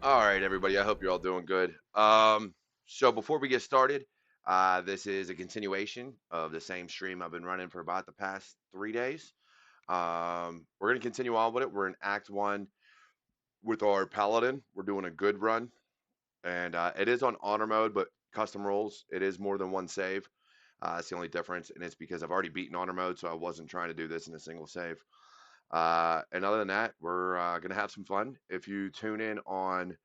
All right, everybody. I hope you're all doing good. So before we get started, this is a continuation of the same stream I've been running for about the past 3 days. We're gonna continue on with it. We're in Act One with our Paladin. We're doing a good run, and it is on honor mode, but custom rules. It is more than one save. It's the only difference, and it's because I've already beaten honor mode, so I wasn't trying to do this in a single save. And other than that, we're gonna have some fun. If you tune in on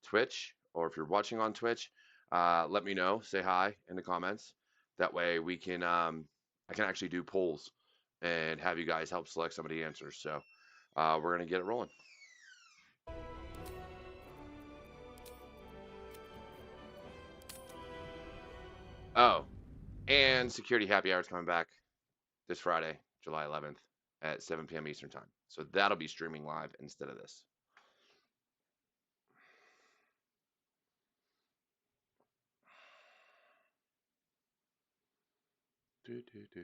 Twitch, or if you're watching on Twitch, let me know. Say hi in the comments. That way we can I can actually do polls and have you guys help select some of the answers. So we're gonna get it rolling. Oh, and security happy hour is coming back this Friday, July 11th at 7 p.m. Eastern time. So that'll be streaming live instead of this. Do, do, do.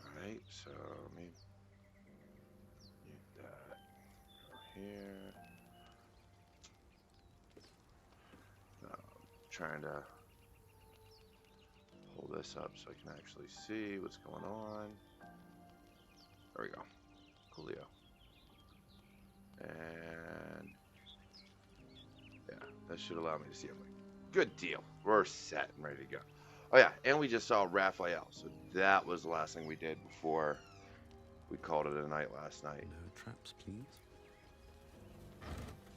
All right, so let me mute that. Go here. Trying to pull this up so I can actually see what's going on. There we go. Coolio. And yeah, that should allow me to see everything. Good deal. We're set and ready to go. Oh yeah, and we just saw Raphael. So that was the last thing we did before we called it a night last night. No traps, please.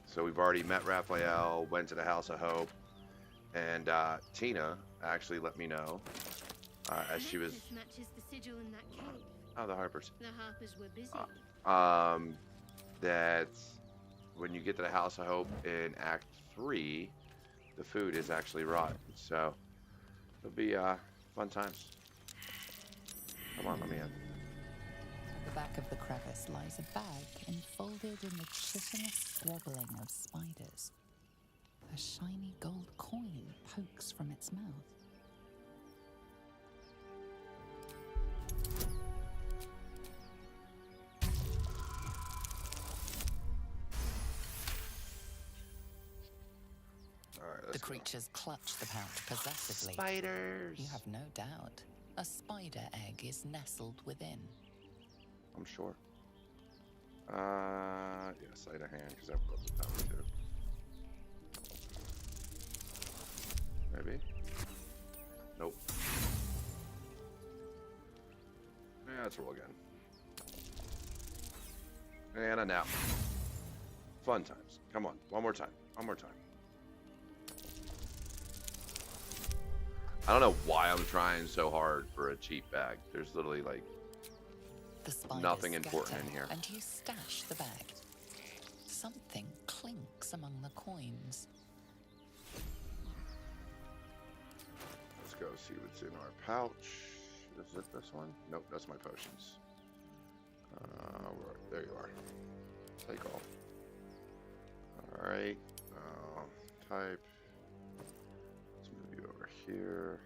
So we've already met Raphael, went to the House of Hope, and Tina actually let me know as she was. Matches the sigil in that cave. Oh, the Harpers. The Harpers were busy. That when you get to the House of Hope in Act 3, the food is actually rotten. So it'll be fun times. Come on, let me in. At the back of the crevice lies a bag enfolded in the chitinous squabbling of spiders. A shiny gold coin pokes from its mouth. Alright, The creatures clutch the pouch possessively. Spiders! You have no doubt. A spider egg is nestled within. I'm sure. Yeah, sleight of hand, because that was a power too. Maybe? Nope. Yeah, let's roll again. And a nap. Fun times. Come on, one more time. One more time. I don't know why I'm trying so hard for a cheap bag. There's literally like nothing important in here. And you stash the bag. Something clinks among the coins. Let's go see what's in our pouch. Is it this one? Nope, that's my potions. There you are. Take all. Alright. Type. Let's move you over here.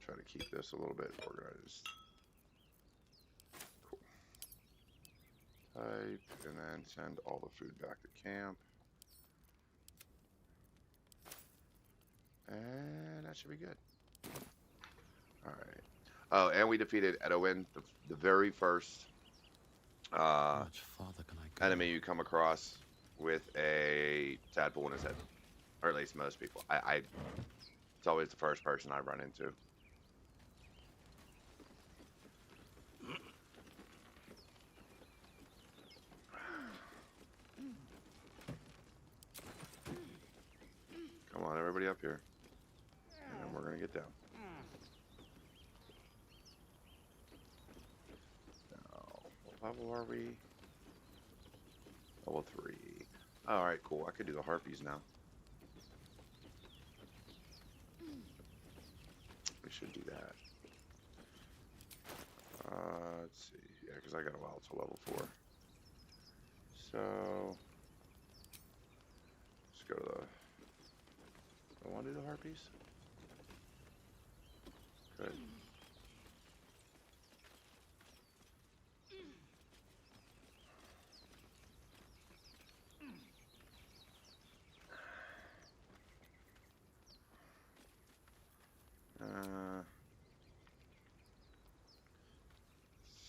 Try to keep this a little bit organized. Cool. Type, and then send all the food back to camp. And that should be good. Alright. Oh, and we defeated Edowin, the very first How much farther can I go? enemy you come across with a tadpole in his head. Or at least most people. It's always the first person I run into. Come on, everybody up here. And then we're gonna get down. Now, what level are we? Level 3. Alright, cool. I could do the Harpies now. We should do that. Let's see. Yeah, because I got a while till level 4. So, let's go to the I want to do the harpies. Good.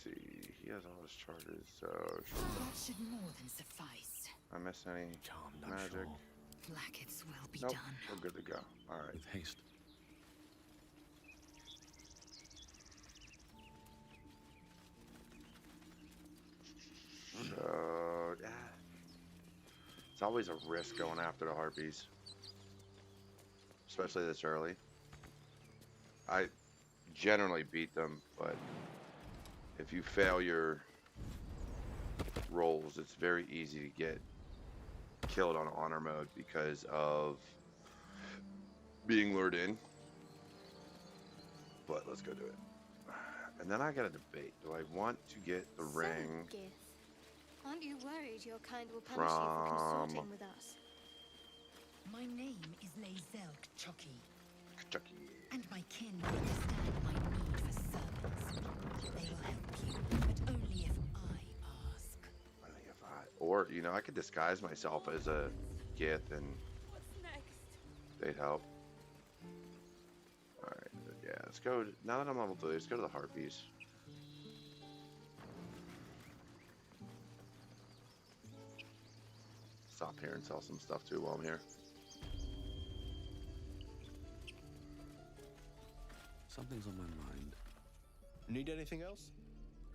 See, he has all his charges, so That should more than suffice. I miss any Charmed, I'm magic? sure. Blackets will be Nope, done. we're good to go. All right. With haste. So yeah, it's always a risk going after the harpies, especially this early. I generally beat them, but if you fail your rolls, it's very easy to get killed on honor mode because of being lured in. But let's go do it. And then I gotta debate, do I want to get the ring So, Gith, aren't you worried your kind will punish you for consorting with us? My name is Lae'zel K'Choki, Chucky? and my kin understand my need for servants. They will help you, but only if I ask. Only if or, you know, I could disguise myself as a Gith and they'd help. Alright, yeah, let's go. Now that I'm level 3, let's go to the Harpies. Stop here and sell some stuff too while I'm here. Something's on my mind. Need anything else?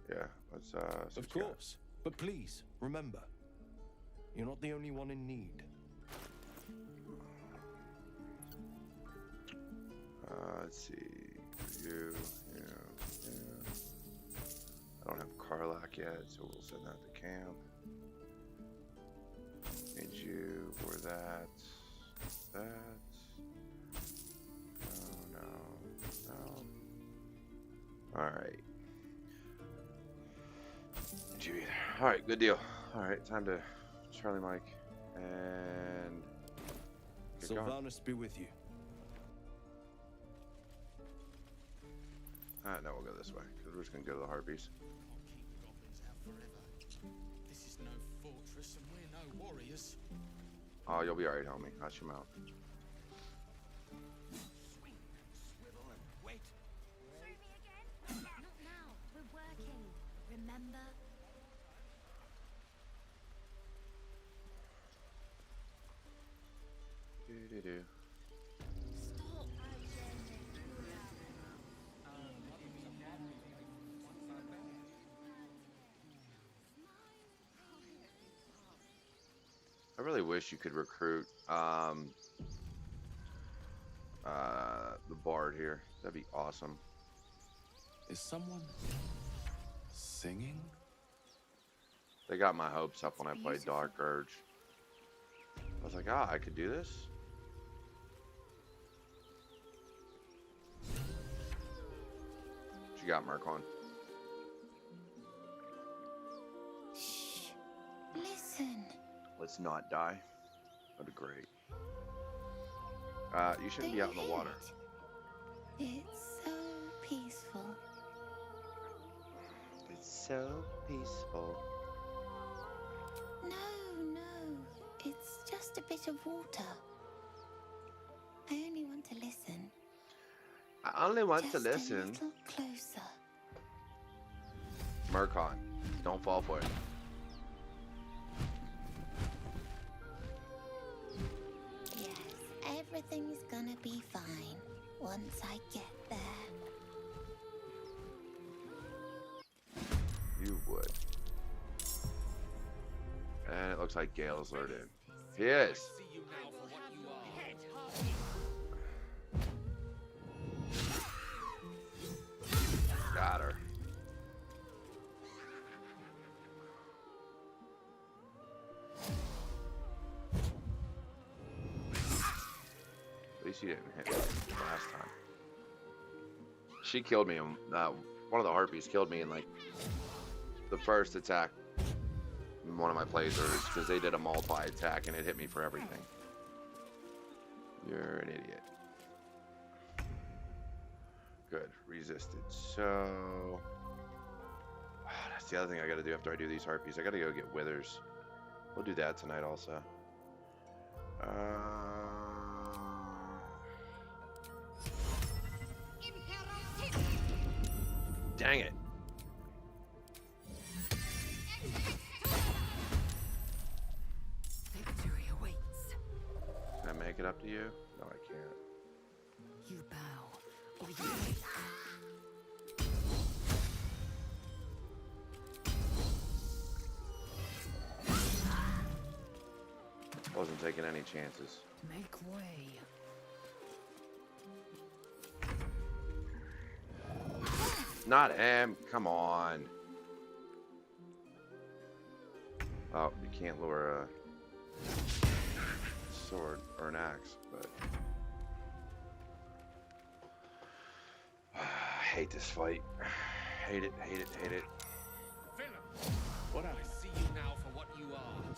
Yeah, let's Of course. But please, remember, you're not the only one in need. Let's see. You, yeah. I don't have Karlach yet, so we'll send that to camp. Need you for that. That. No. Alright. You either. Alright, good deal. Alright, time to Charlie Mike and get going. Sylvanas be with you. No, we'll go this way, because we're just going to go to the Harpies. Can't keep the goblins out forever. This is no fortress and we're no warriors. Oh, you'll be alright, homie. Hush your mouth. Swing, swivel and wait. Not now. We're working. Remember? Do-do-do. Stop. I really wish you could recruit the Bard here. That'd be awesome. Is someone singing? They got my hopes up when I played Dark Urge. I was like, I could do this. She got Mirkon. Shh. Listen. Let's not die. That'd be great. You shouldn't be out in the water. It's so peaceful. It's so peaceful. No. It's just a bit of water. I only want to listen. I only want Just to a listen. little closer. Mirkon, don't fall for it. Yes, everything's gonna be fine once I get there. You would. And it looks like Gale's lured in. He is. See you now for what you are. Got her. At least you didn't hit me last time. She killed me. One of the Harpies killed me in like the first attack in one of my playthroughs because they did a multi attack and it hit me for everything. You're an idiot. Good. Resisted. So... that's the other thing I gotta do after I do these harpies. I gotta go get withers. We'll do that tonight also. Dang it. Victory awaits. Can I make it up to you? No, I can't. You bow, or you wait. Wasn't taking any chances. Make way. Not him. Come on. Oh, you can't lure a sword or an axe, but I hate this fight. Hate it, hate it, hate it. Villain! What I see you now for what you are.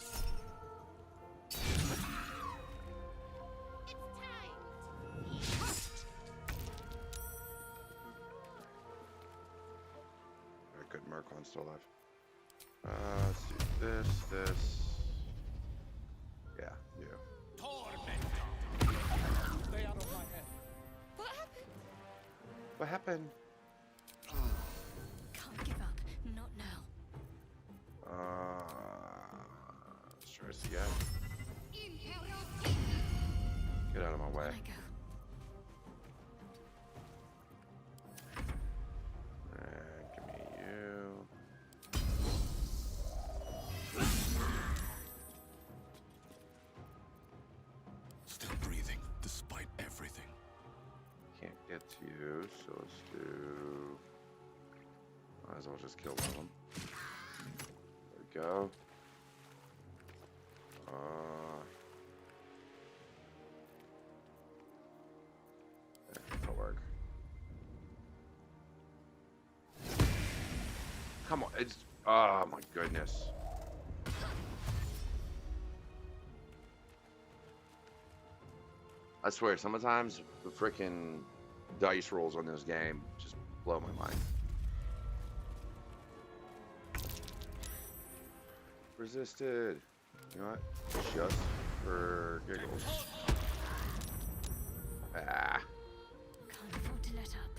Very good, Mirkon's still alive. Let's do this. Yeah, you. Torment! Stay out of my head. What happened? What happened? Can't give up. Not now. Let's try this again. Get out of my way. On I go. And give me you. Still breathing, despite everything. Can't get to you, so let's do... Might as well just kill one of them. There we go. That'll work. Come on, it's... Oh my goodness. I swear, sometimes the freaking dice rolls on this game just blow my mind. Resisted. You know what? Just for giggles. Ah. Can't afford to let up.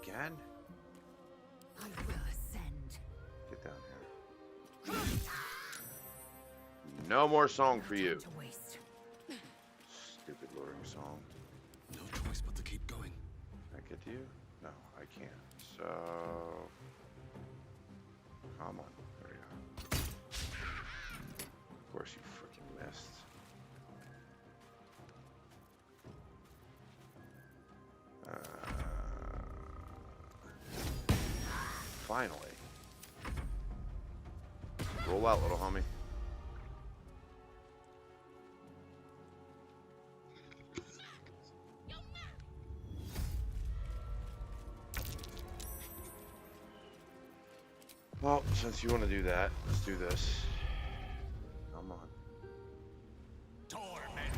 Again? I will ascend. Get down here. No more song for you. To waste. Stupid luring song. No choice but to keep going. Can I get to you? No, I can't. So... Come on. There we go. Of course you freaking missed. Finally. Roll out, little homie. Well, since you want to do that, let's do this. Come on. Torment!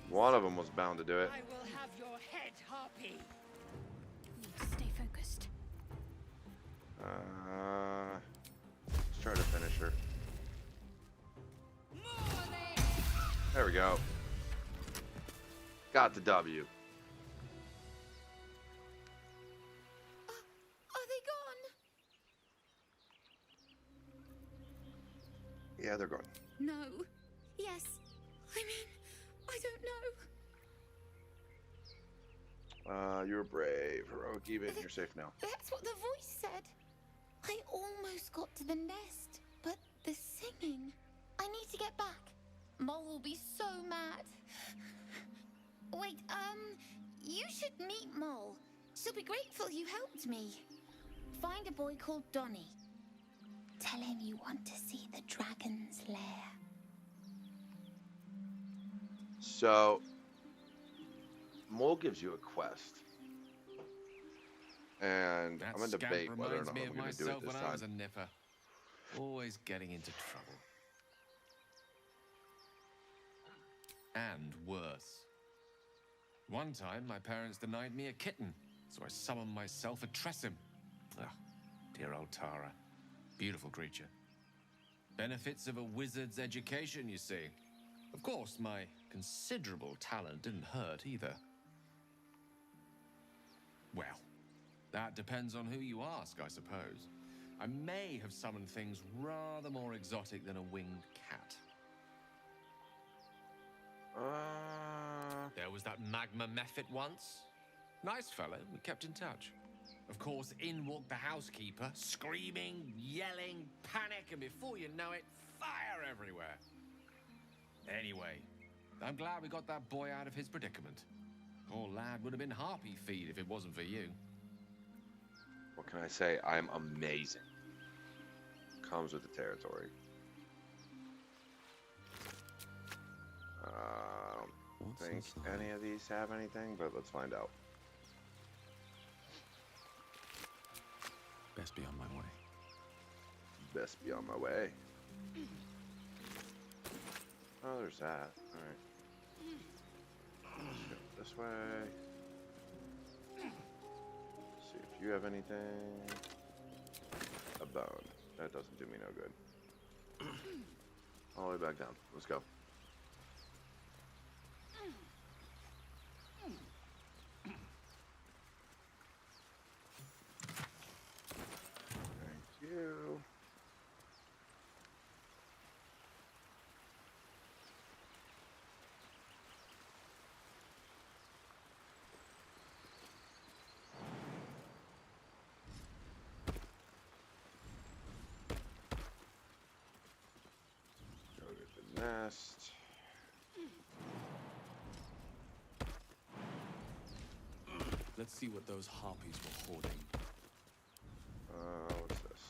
One of them was bound to do it. I will have your head, Harpy! Need to stay focused. Let's try to finish her. There we go. Got the W. Are they gone? Yeah, they're gone. No. Yes. I mean, I don't know. You're brave, heroic even. You're safe now. That's what the voice said. I almost got to the nest, but the singing. I need to get back. Mole will be so mad. Wait, you should meet Mole. She'll be grateful you helped me. Find a boy called Donny. Tell him you want to see the dragon's lair. So, Mole gives you a quest. And That I'm gonna scamp debate whether or reminds not me I'm of gonna do it myself this when I was a time. nipper. Always getting into trouble. And worse. One time, my parents denied me a kitten, so I summoned myself a Tressim. Ah, dear old Tara. Beautiful creature. Benefits of a wizard's education, you see. Of course, my considerable talent didn't hurt either. Well, that depends on who you ask, I suppose. I may have summoned things rather more exotic than a winged cat. There was that magma mephit once. Nice fellow, we kept in touch. Of course, in walked the housekeeper, screaming, yelling, panic, and before you know it, fire everywhere. Anyway, I'm glad we got that boy out of his predicament. Poor lad would have been Harpy feed if it wasn't for you. What can I say? I'm amazing. Comes with the territory. I don't think any of these have anything, but let's find out. Best be on my way. Best be on my way. Oh, there's that. Alright. This way. Let's see if you have anything. A bone. That doesn't do me no good. All the way back down. Let's go. Thank you. Go get the nest. Let's see what those harpies were hoarding. What's this?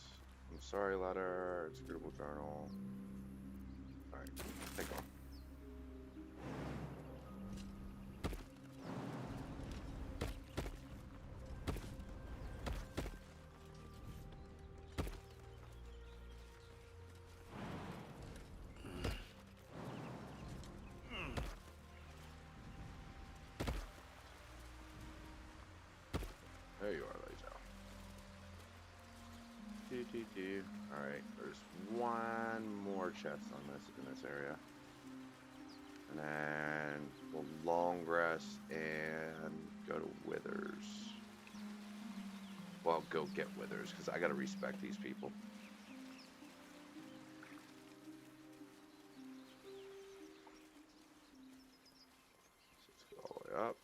I'm sorry letter. Executable journal. Alright, take on. There you are, Lae'zel. Alright, there's one more chest in this area. And then the long rest and go to Withers. Well, go get Withers, because I gotta respect these people. So let's go all the way up.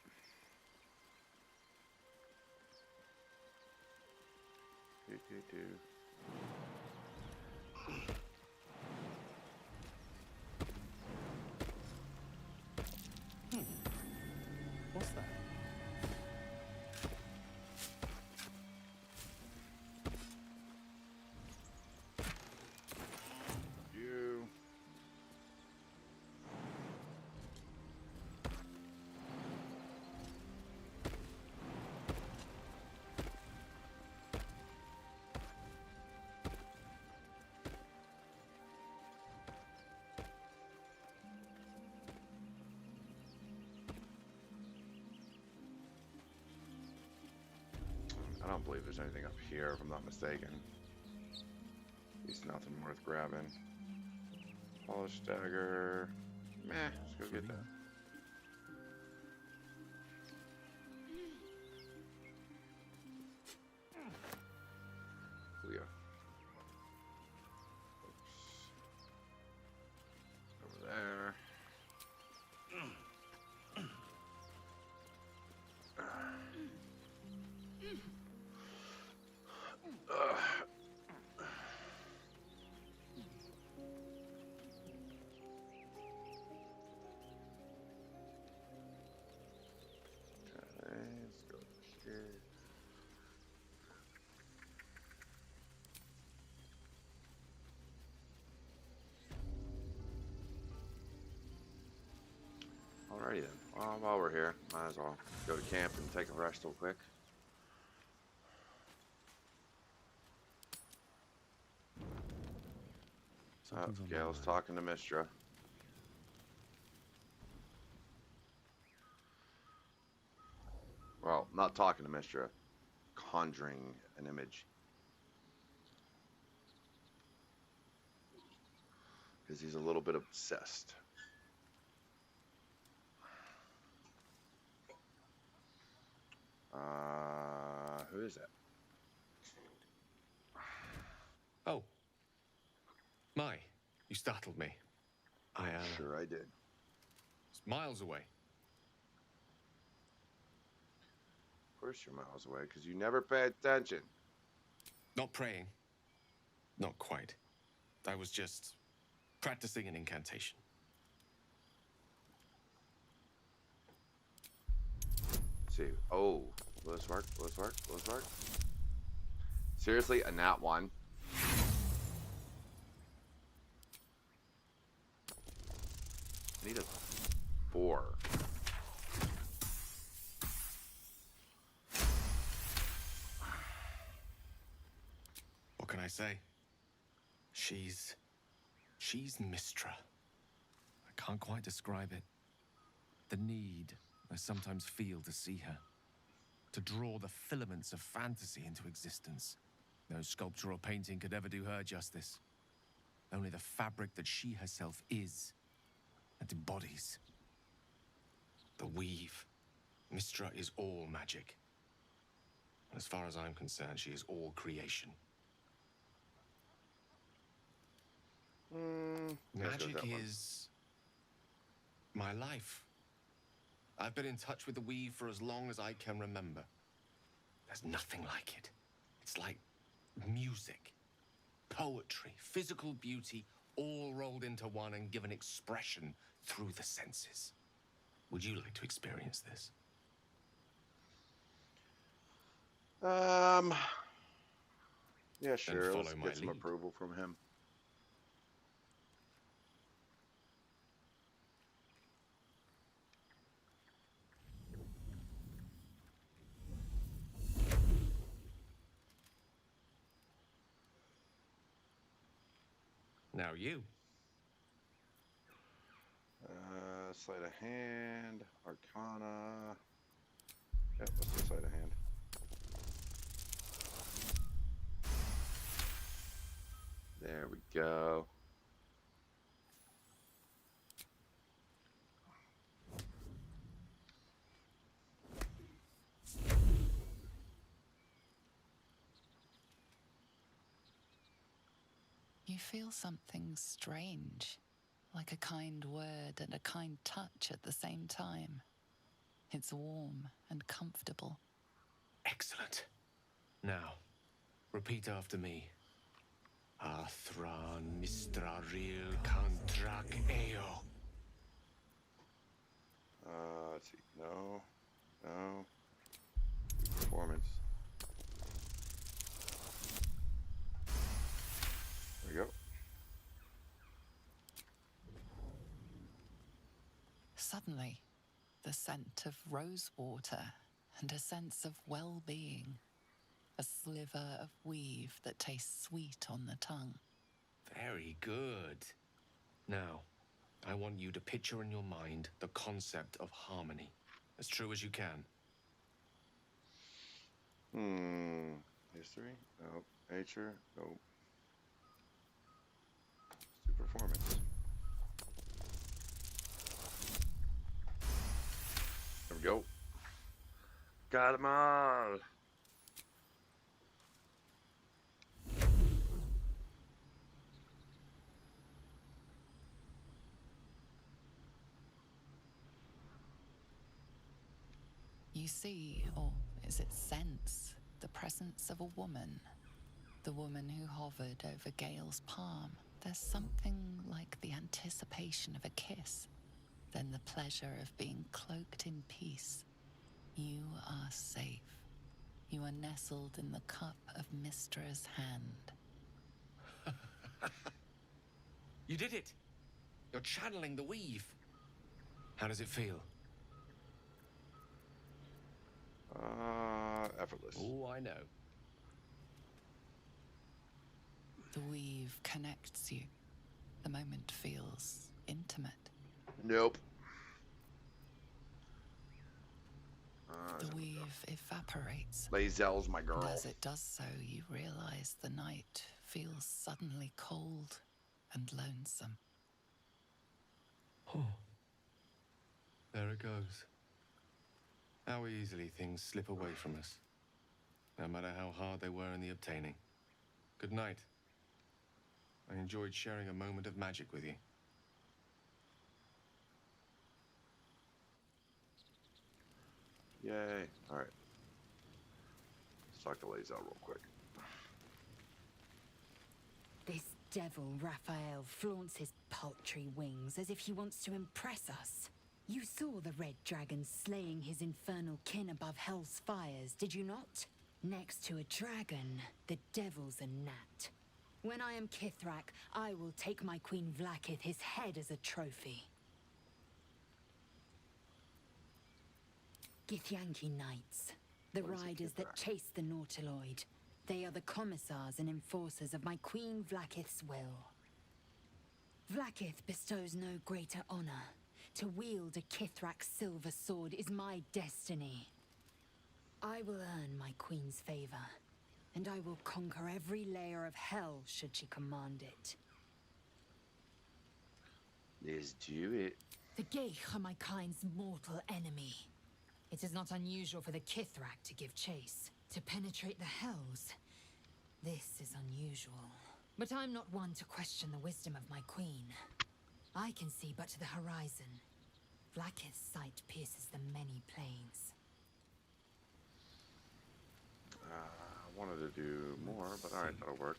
What's that? You. I don't believe there's anything up here, if I'm not mistaken. At least nothing worth grabbing. Polished dagger. Meh, let's go get that. Cleo. Over there. Let's go here. Alrighty then. Well, while we're here, might as well go to camp and take a rest real quick. Something's on my Gale's mind. talking to Mystra. Well, not talking to Mystra. Conjuring an image. Because he's a little bit obsessed. Who is that? Oh. My, you startled me. I Sure I did. was miles away. Of course you're miles away, because you never pay attention. Not praying. Not quite. I was just practicing an incantation. Let's see. Oh, will this work? Will this work? Will this work? Seriously, a nat 1. I need a 4. What can I say? She's Mystra. I can't quite describe it. The need I sometimes feel to see her. To draw the filaments of fantasy into existence. No sculpture or painting could ever do her justice. Only the fabric that she herself is and embodies. The weave. Mystra is all magic. As far as I'm concerned, she is all creation. Magic is my life. I've been in touch with the weave for as long as I can remember. There's nothing like it. It's like music, poetry, physical beauty, all rolled into one and given expression through the senses. Would you like to experience this? Yeah, sure. follow Let's my get some lead. approval from him. Now you. Sleight of hand, Arcana. Yep, let's do sleight of hand. There we go. You feel something strange, like a kind word and a kind touch at the same time. It's warm and comfortable. Excellent. Now, repeat after me. Athran Mystra Ril Kantrak Eo. Let's see. No. No. Performance. There we go. Suddenly, the scent of rose water and a sense of well-being. A sliver of weave that tastes sweet on the tongue. Very good. Now, I want you to picture in your mind the concept of harmony, as true as you can. History? Nope. Nature? Nope. Let's do performance. There we go. Got them all. You see, or is it sense, the presence of a woman. The woman who hovered over Gale's palm. There's something like the anticipation of a kiss. Then the pleasure of being cloaked in peace. You are safe. You are nestled in the cup of Mystra's hand. You did it! You're channeling the weave. How does it feel? Effortless. Oh, I know. The weave connects you. The moment feels intimate. Nope. The weave evaporates. Lae'zel's my And girl. as it does so, you realize the night feels suddenly cold and lonesome. Oh. There it goes. How easily things slip away from us, no matter how hard they were in the obtaining. Good night. I enjoyed sharing a moment of magic with you. Yay. Alright. Let's talk to Lae'zel real quick. This devil Raphael flaunts his paltry wings as if he wants to impress us. You saw the red dragon slaying his infernal kin above hell's fires, did you not? Next to a dragon, the devil's a gnat. When I am Kithrak, I will take my Queen Vlaakith his head as a trophy. Githyanki Knights, the riders that chase the Nautiloid. They are the commissars and enforcers of my Queen Vlaakith's will. Vlaakith bestows no greater honor. To wield a Kithrak silver sword is my destiny. I will earn my queen's favor, and I will conquer every layer of hell should she command it. Let's do it. The Geich are my kind's mortal enemy. It is not unusual for the Kithrak to give chase, to penetrate the hells. This is unusual. But I'm not one to question the wisdom of my queen. I can see but to the horizon. Vlaakith's sight pierces the many planes. I wanted to do more, but alright, that'll work.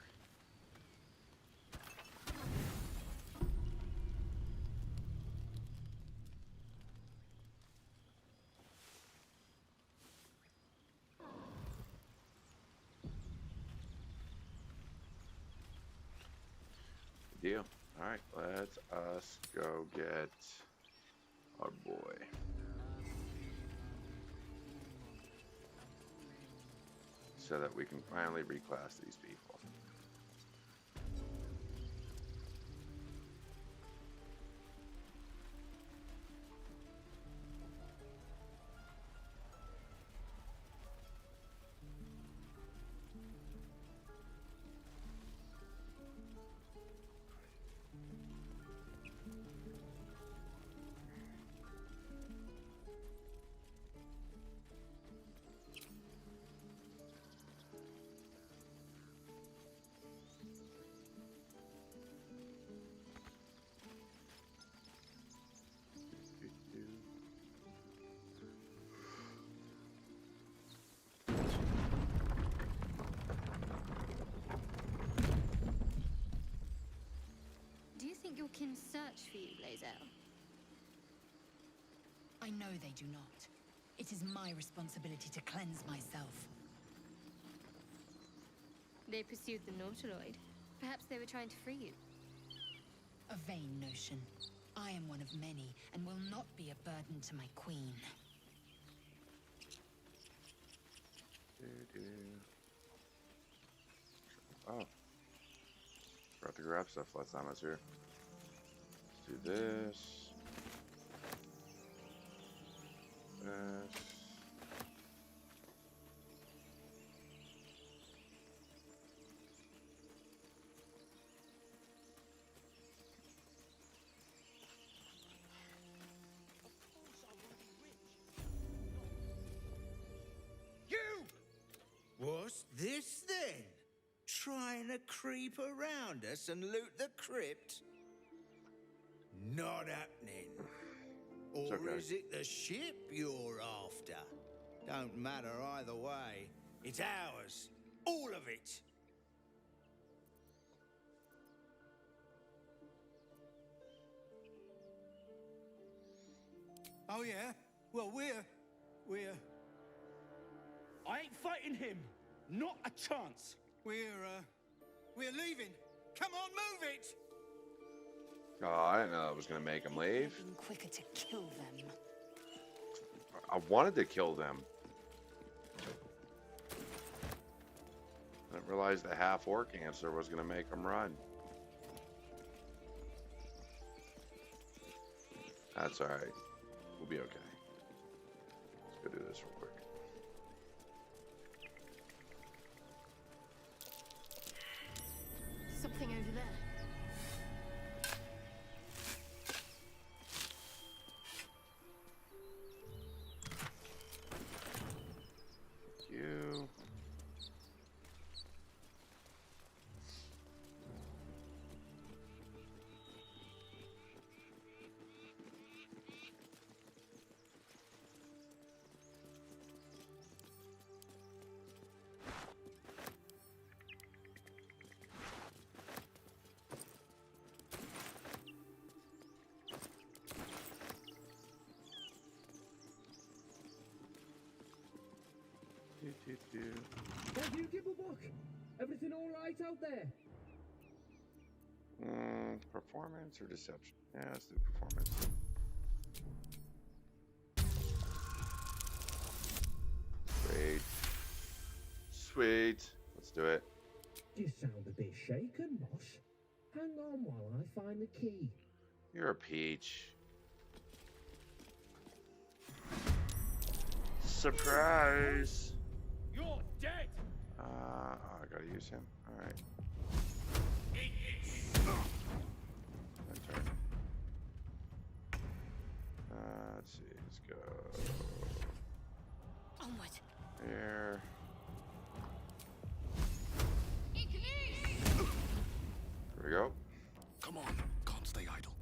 Deal. Alright, let's us go get our boy. So that we can finally reclass these people. Do you think your kin search for you, Lae'zel? I know they do not. It is my responsibility to cleanse myself. They pursued the Nautiloid. Perhaps they were trying to free you. A vain notion. I am one of many, and will not be a burden to my queen. Oh. Forgot to grab stuff last time I was here. Let's do this. This. What's this then? Trying to creep around us and loot the crypt? Not happening. Or okay. is it the ship you're after? Don't matter either way. It's ours. All of it. Oh yeah? Well, we're... I ain't fighting him. Not a chance. We're leaving. Come on, move it! Oh, I didn't know I was gonna make him leave. Been quicker to kill them. I wanted to kill them. I didn't realize the half-orc answer was gonna make them run. That's all right. We'll be okay. Let's go do this real quick. Something over there. Thank you. Have you give a book? Everything all right out there? Performance or deception? Yeah, let's do performance. Sweet. Sweet. Let's do it. You sound a bit shaken, Moss. Hang on while I find the key. You're a peach. Surprise! You're dead! Oh, I gotta use him. Alright. My turn. Let's see. Let's go. Onward. Here. Here we go. Come on, can't stay idle.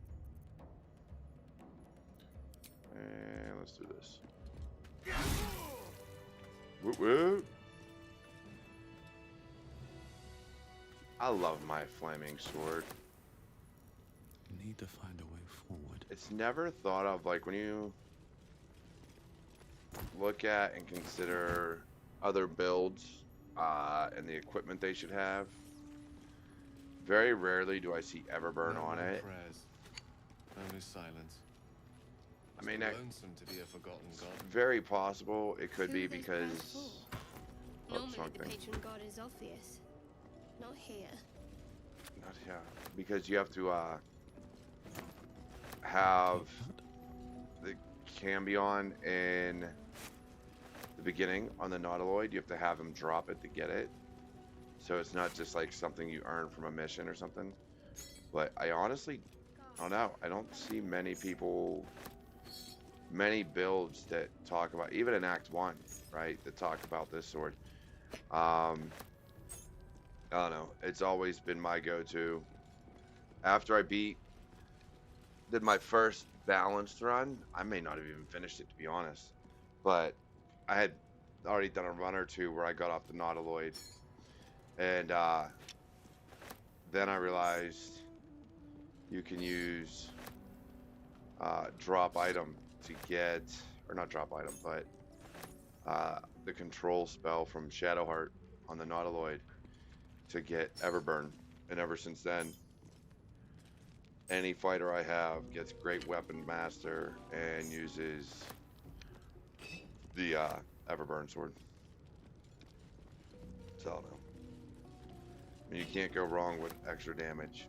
And let's do this. Whoop whoop. I love my flaming sword. Need to find a way forward. It's never thought of, like, when you look at and consider other builds and the equipment they should have. Very rarely do I see Everburn No on more it. prayers, only silence. I mean, It's lonesome to be a forgotten god. very possible it could Who be are those because prayers for? Normally the something. patron god is obvious. Not here. Not yeah, because you have to have the Cambion in the beginning on the Nautiloid. You have to have him drop it to get it, so it's not just like something you earn from a mission or something. But I honestly don't know. I don't see many builds that talk about, even in Act 1, right, that talk about this sword. I don't know. It's always been my go-to. After I did my first balanced run, I may not have even finished it, to be honest. But I had already done a run or two where I got off the Nautiloid. And then I realized you can use drop item to get, or not drop item, but the control spell from Shadowheart on the Nautiloid to get Everburn, and ever since then, any fighter I have gets Great Weapon Master and uses the Everburn sword. So I don't know. I mean, you can't go wrong with extra damage.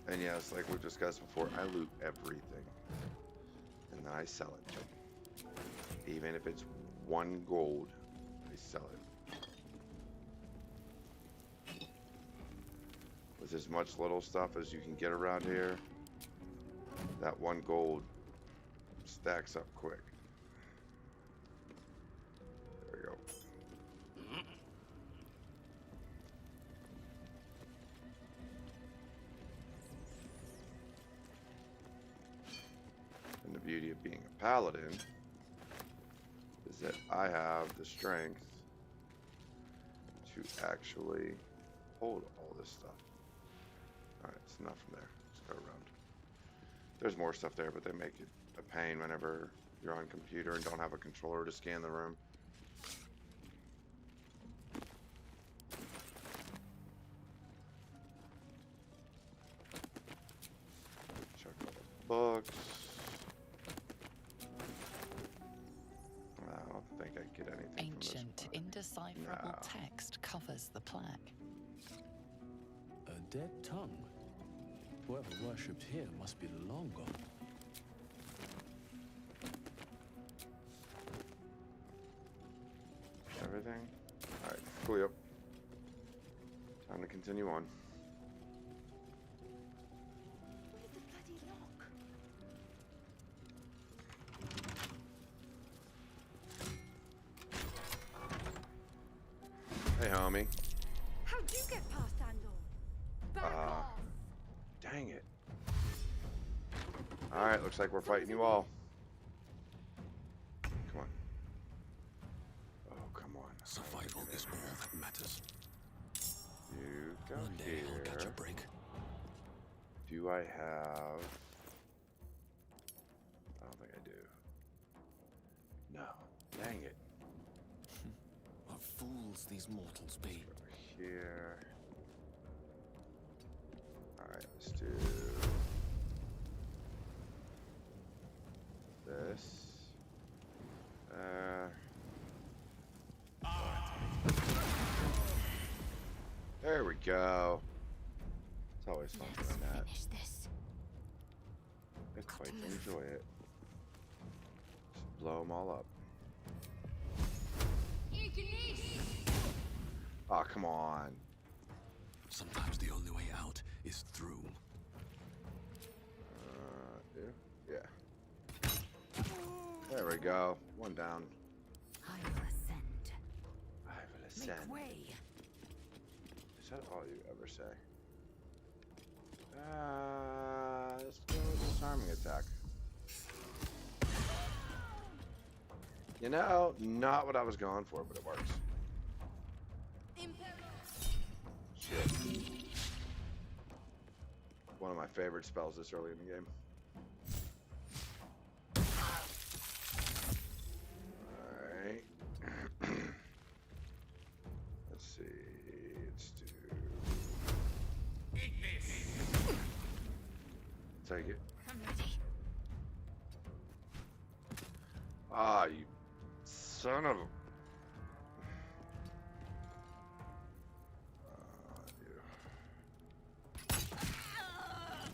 And yes, like we've discussed before, I loot everything, and then I sell it. Even if it's 1 gold, I sell it. With as much little stuff as you can get around here, that 1 gold stacks up quick. There we go. And the beauty of being a paladin is that I have the strength to actually hold all this stuff. Alright, it's enough from there. Let's go around. There's more stuff there, but they make it a pain whenever you're on computer and don't have a controller to scan the room. Check all the books. I don't think I get anything Ancient, from this book. indecipherable No. text covers the plaque. A dead tongue. Whoever worshipped here must be long gone. Everything? Alright, clear. Time to continue on. Where's the bloody lock? Hey, homie. How'd you get past Andor? Back off! Dang it. Alright, looks like we're fighting you all. Come on. Oh, come on. Survival is all that matters. You go One day I'll catch a here. break. Do I have... I don't think I do. No. Dang it. What fools these mortals be. Over here. Alright, let's do... this. There we go. It's always fun Let's doing that. finish this. It's Got quite to to move. enjoy it. Just blow them all up. Ah, come on. Sometimes the only way out is through. Yeah. There we go. One down. I will ascend. I will ascend. Make way. Is that all you ever say? Let's go with disarming attack. You know, not what I was going for, but it works. Shit. One of my favorite spells this early in the game. Alright. Let's see. Let's do... Take it. I'm ready. Ah, you son of a...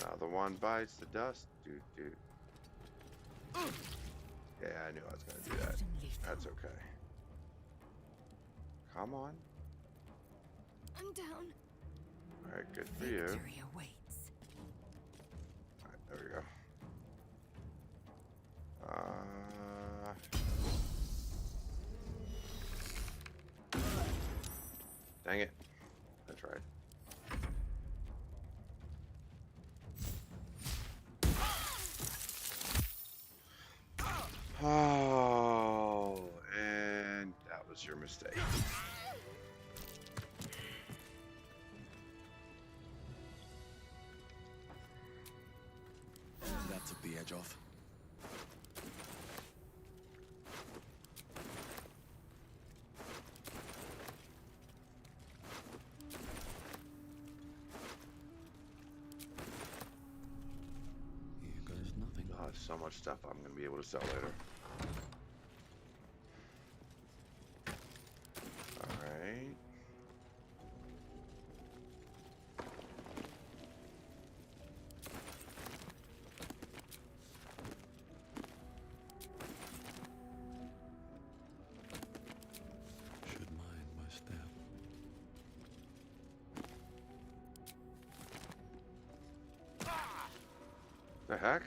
Now the one bites the dust, dude. Yeah, I knew I was gonna do that. That's okay. Come on. I'm down. Alright, good for you. Victory awaits. Alright, there we go. Dang it. I tried. Oh, and that was your mistake. That took the edge off. Here goes nothing. Oh, so much stuff I'm gonna be able to sell later. Alright. Should mind my step. The heck?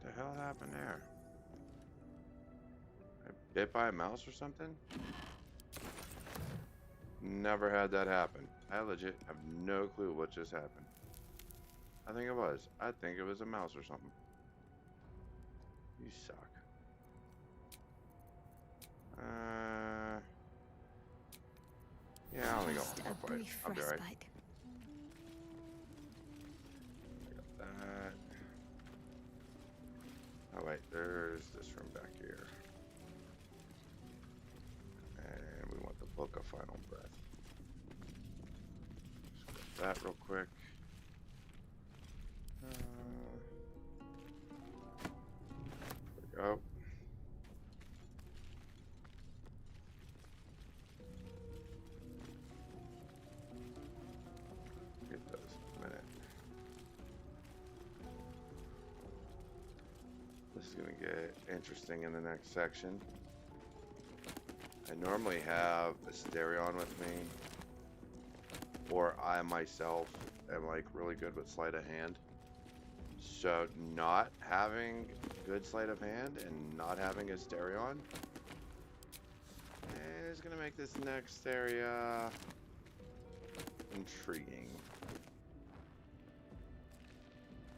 The hell happened there? I bit by a mouse or something? Never had that happen. I legit have no clue what just happened. I think it was. I think it was a mouse or something. You suck. Yeah, I only got Just one a more fight. brief I'll be alright. respite. That. Oh wait, there's this room back here. And we want the Book of Final Breath. Just grab that real quick. There we go. gonna get interesting in the next section. I normally have a Stereon with me, or I myself am like really good with sleight of hand. So not having good sleight of hand and not having a Stereon is gonna make this next area intriguing.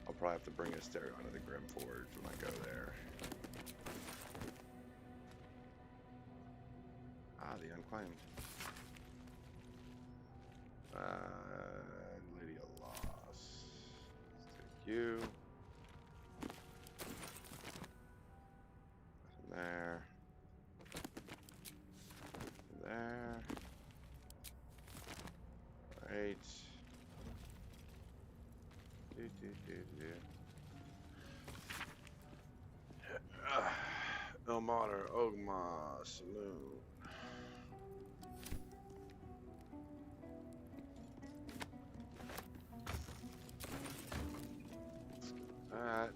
I'll probably have to bring a Stereon to the Grim Forge when I go there. Ah, the Unclaimed. Lady of Loss. Let's take you. Nothing there. Nothing there. Right. Elmater, Ogma, Saloon. That.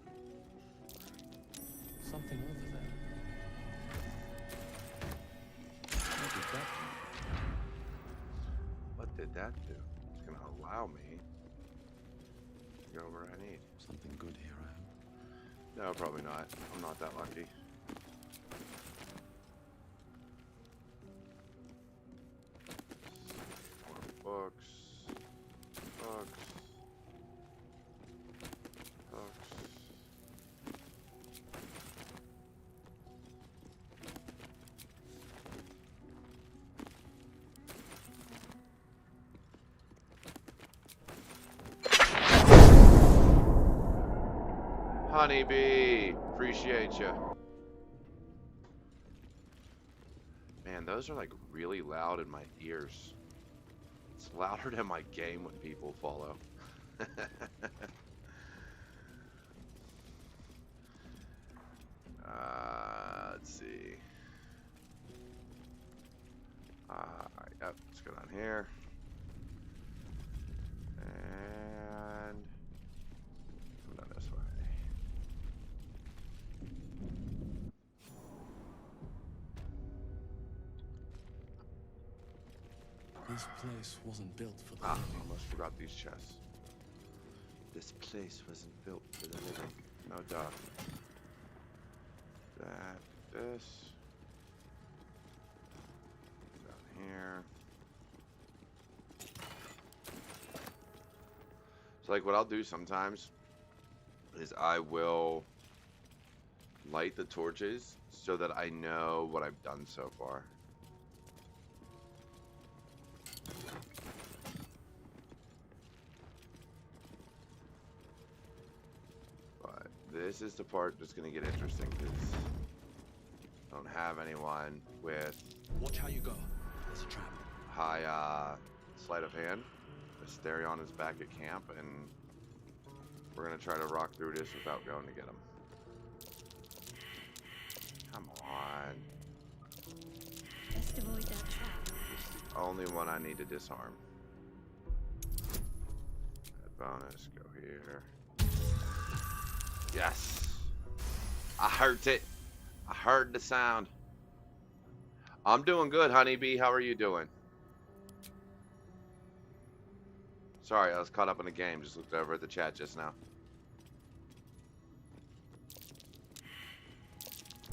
Something over there. What did that do? What did that do? It's gonna allow me to go where I need. Something good here, I hope. No, probably not. I'm not that lucky. More books. Books. Books. Honeybee, appreciate you. Man, those are like really loud in my ears. It's louder than my game when people follow. Let's see. Yep, let's go down here. And come down this way. This place wasn't built for the Ah, living. almost forgot these chests. This place wasn't built for the living. No doubt. This. Down here. So like what I'll do sometimes is I will light the torches so that I know what I've done so far. But this is the part that's going to get interesting because I don't have anyone with Watch how you go. There's a trap. high sleight of hand. Asterion is back at camp, and we're gonna try to rock through this without going to get him. Come on. Best avoid that trap. Only one I need to disarm. That bonus, go here. Yes! I heard it. I heard the sound. I'm doing good, Honeybee. How are you doing? Sorry, I was caught up in the game. Just looked over at the chat just now.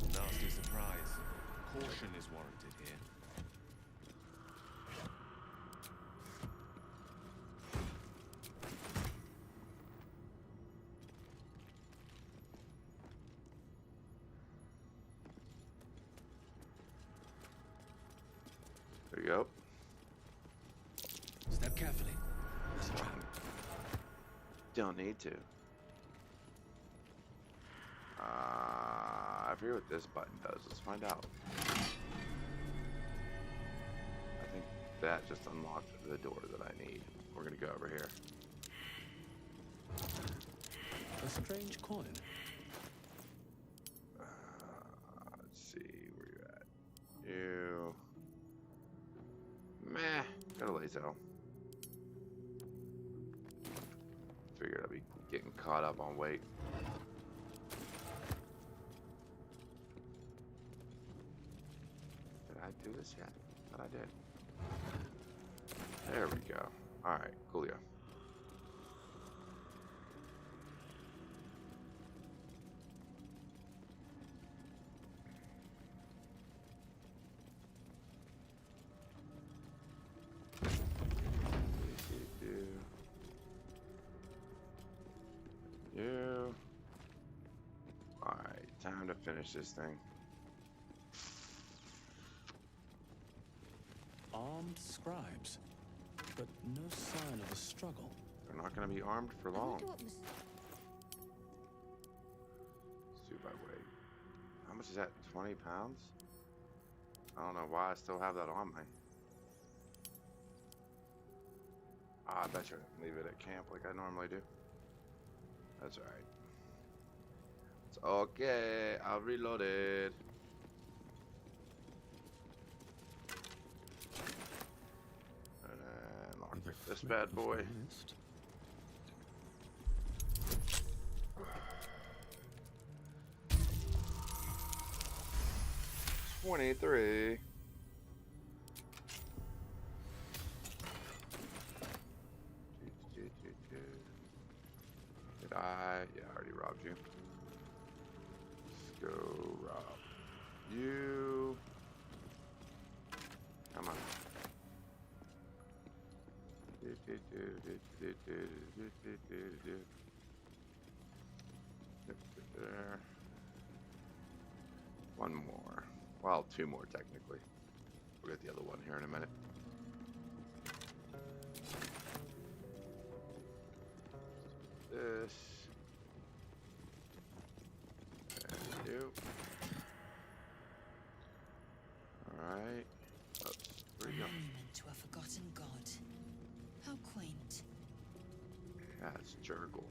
Nasty surprise. Caution is warranted here. There you go. Step carefully. There's a trap. Don't need to. I forget what this button does. Let's find out. I think that just unlocked the door that I need. We're gonna go over here. A strange coin. Let's see where you at. You. Meh. Go to Lae'zel. Figured I'd be getting caught up on weight. do this yet? Thought I did. There we go. Alright, coolio. You. Alright, time to finish this thing. Armed scribes, but no sign of a struggle. They're not going to be armed for long. Let's do by weight. How much is that? 20 pounds? I don't know why I still have that on me. I bet you I can leave it at camp like I normally do. That's alright. It's okay. I'll reload it. And then lock this bad boy. 23. Did I? Yeah, I already robbed you. Let's go rob you. Come on. There. One more. Well, two more technically. We'll get the other one here in a minute. This. And you. Alright. Oh, where you go? Monument to a forgotten god. How quaint. Yeah, it's Jergal.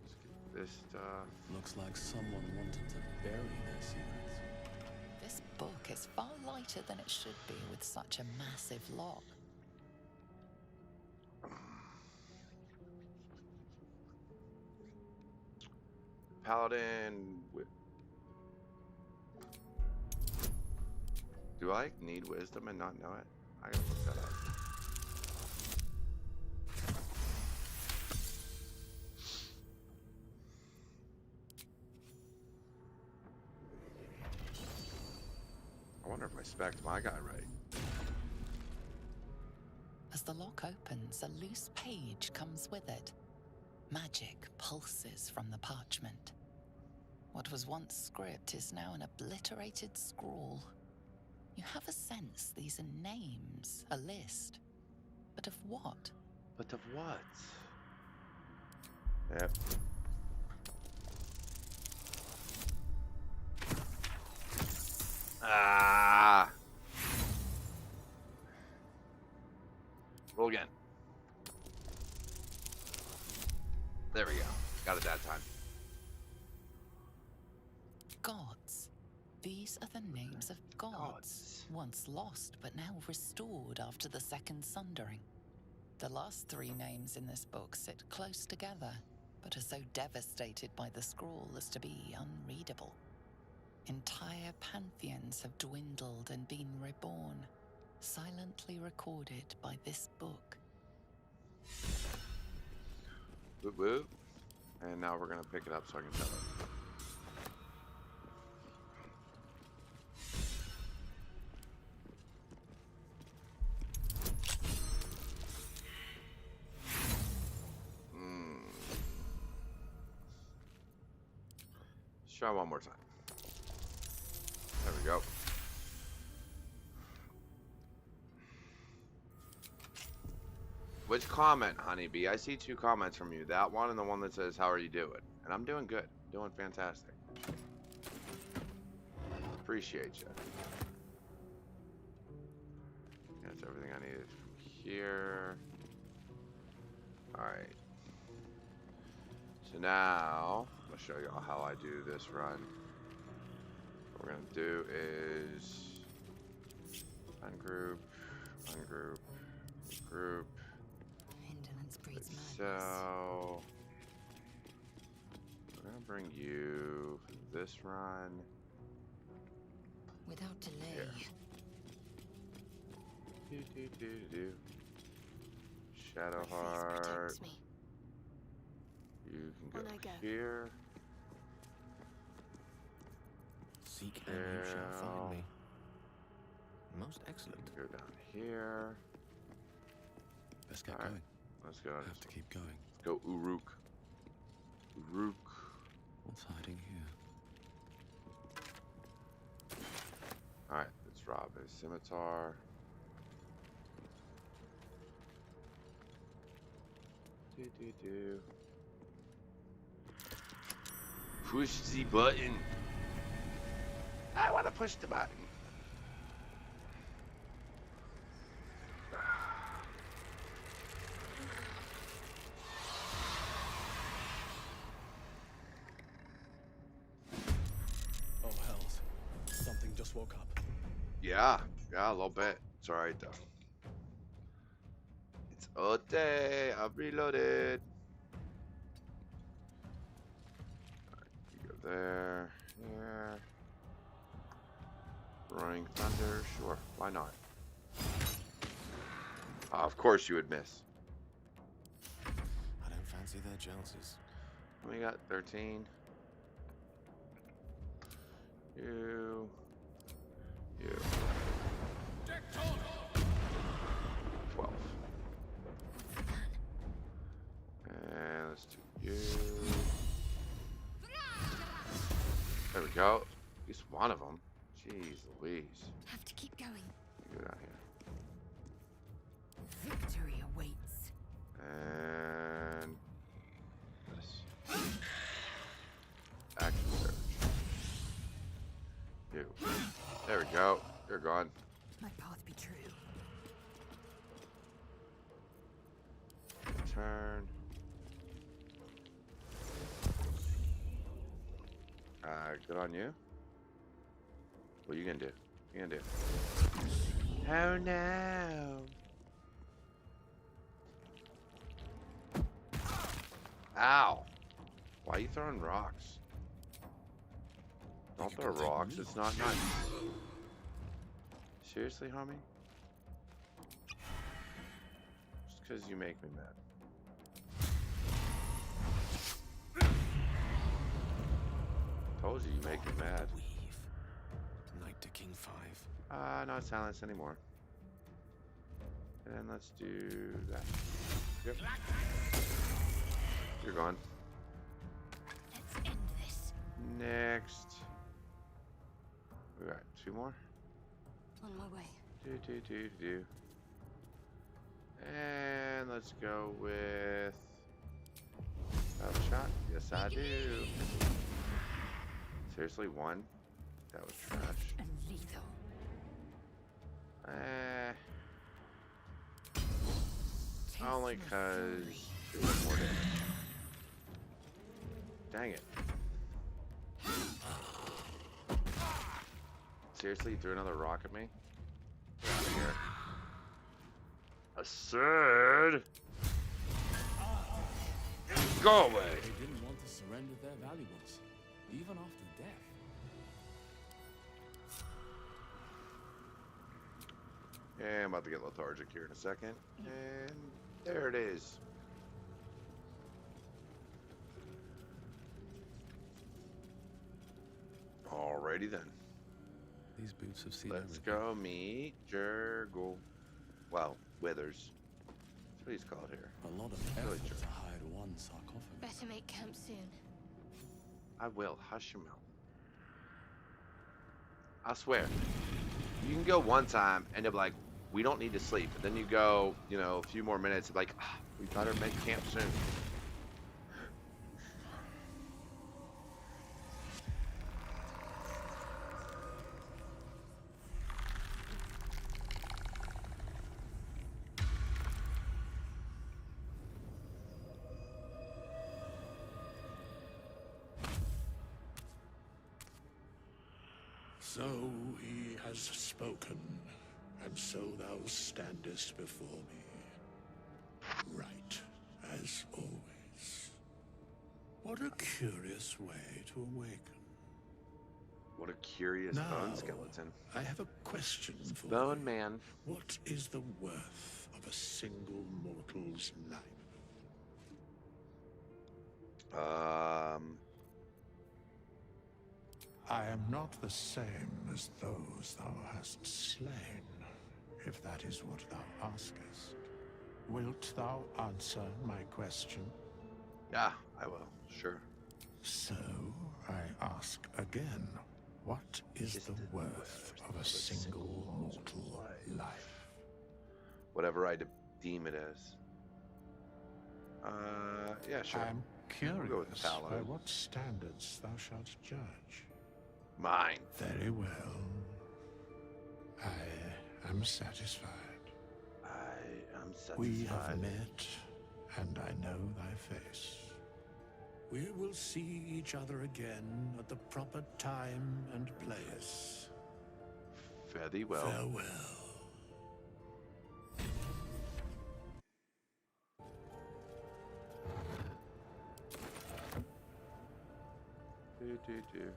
Let's get this stuff. Looks like someone wanted to bury their secrets. This book is far lighter than it should be with such a massive lot. Paladin. Do I need wisdom and not know it? I gotta look that up. I wonder if I spec'd my guy right. As the lock opens, a loose page comes with it. Magic pulses from the parchment. What was once script is now an obliterated scrawl. You have a sense these are names, a list. But of what? But of what? Yep. Ah! Roll again. There we go. Got it that time. Gods. These are the names of gods. Once lost, but now restored after the second sundering. The last three names in this book sit close together, but are so devastated by the scroll as to be unreadable. Entire pantheons have dwindled and been reborn, silently recorded by this book. Whoop whoop. And now we're gonna pick it up so I can tell it. Let's try one more time. There we go. Which comment, honeybee? I see two comments from you. That one and the one that says, how are you doing? And I'm doing good. Doing fantastic. Appreciate you. That's everything I needed from here. Alright. So now, I'm going to show y'all how I do this run. What we're going to do is ungroup, ungroup, group. Indolence breeds madness. So we're gonna bring you this run. Without delay. Do. Shadowheart. Me. You can On I go go. here. Seek and you shall find me. Most excellent. Go down here. Let's get Alright, going. let's go. Have to keep going. Let's go Uruk. Uruk. What's hiding here? Alright, let's rob his scimitar. Do. Push the button. I want to push the button. Oh, hells. Something just woke up. Yeah, a little bit. It's alright though. It's okay. I've reloaded. Alright, you go there, here. Roaring thunder, sure, why not? Of course you would miss. I don't fancy their chances. We got 13. You. 12. And let's do you. There we go. At least one of them. Jeez Louise. Have to keep going. Go down here. Victory awaits. And this. Action surge. You. There we go. You're gone. My path be true. Turn. Good on you. What are you gonna do? You gonna do? Oh no! Ow! Why are you throwing rocks? Don't throw rocks. It's not nice. Seriously, homie? Just because you make me mad. Told you you make me mad. Weave. Knight to King 5. Not silence anymore. And let's do that. Yep. You're gone. Let's end this. Next. We got 2 more. On my way. Do. And let's go with shot. Yes, I do. Seriously, 1? That was trash. And lethal. Only because it was more damage. Dang it. Seriously, you threw another rock at me? Get out of here. Absurd! Go away! They didn't want to surrender their valuables, even after death. Yeah, I'm about to get lethargic here in a second. And there it is. Alrighty then. These boots have seen Let's everything. go meet Jergal. Well, Withers. That's what he's called here. A lot of Really effort true. to hide one sarcophagus. Better make camp soon. I will. Hush your mouth. I swear. You can go one time and they'll be like, we don't need to sleep. But then you go, you know, a few more minutes, like, we better make camp soon. So he has spoken, and so thou standest before me. Right, as always. What a curious way to awaken. What a curious Now, bone skeleton. I have a question for Bone you. man. What is the worth of a single mortal's life? I am not the same as those thou hast slain, if that is what thou askest. Wilt thou answer my question? Yeah, I will. Sure. So, I ask again, what is the worth of a single mortal life? Whatever I deem it as. Yeah, sure. I am curious go with the by Paladin. what standards thou shalt judge. Mine. Very well. I am satisfied. I am satisfied. We have met, and I know thy face. We will see each other again at the proper time and place. Fare thee well. Farewell. Do.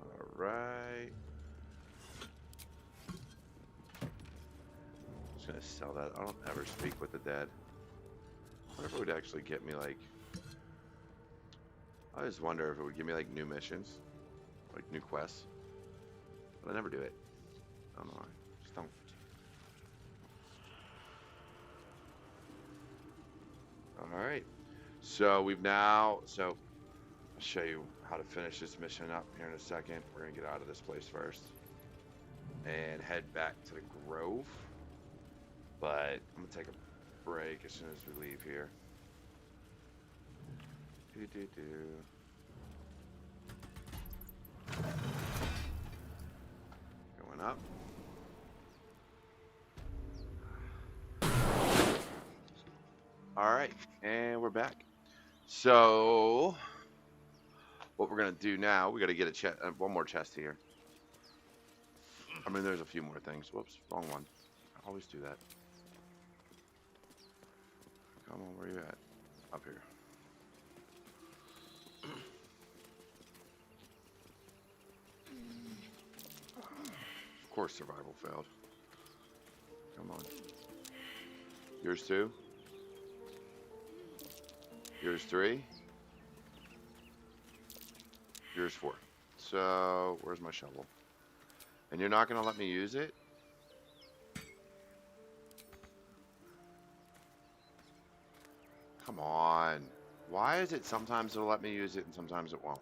All right. Just gonna sell that. I don't ever speak with the dead. I wonder if it would actually get me like. I just wonder if it would give me like new missions, like new quests. But I never do it. I don't know why. Just don't. Alright. So we've now. So I'll show you how to finish this mission up here in a second. We're going to get out of this place first. And head back to the Grove. But I'm going to take a break as soon as we leave here. Going up. Alright, and we're back. So, what we're going to do now, we got to get a chest, one more chest here. I mean, there's a few more things. Whoops, wrong one. I always do that. Come on, where you at? Up here. Of course, survival failed. Come on. Yours too? Yours 3? Yours 4. So, where's my shovel? And you're not going to let me use it? Come on. Why is it sometimes it'll let me use it and sometimes it won't?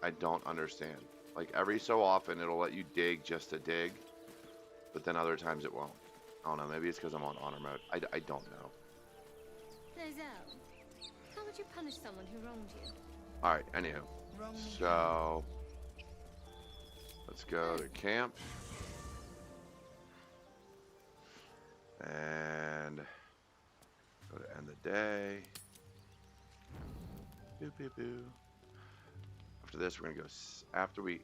I don't understand. Like every so often it'll let you dig just to dig, but then other times it won't. I don't know, maybe it's because I'm on honor mode. I don't know. Lae'zel, how would you punish someone who wronged you? Alright, anywho. So, let's go to camp. And go to end the day. Boo, boo, boo. After this, we're going to go,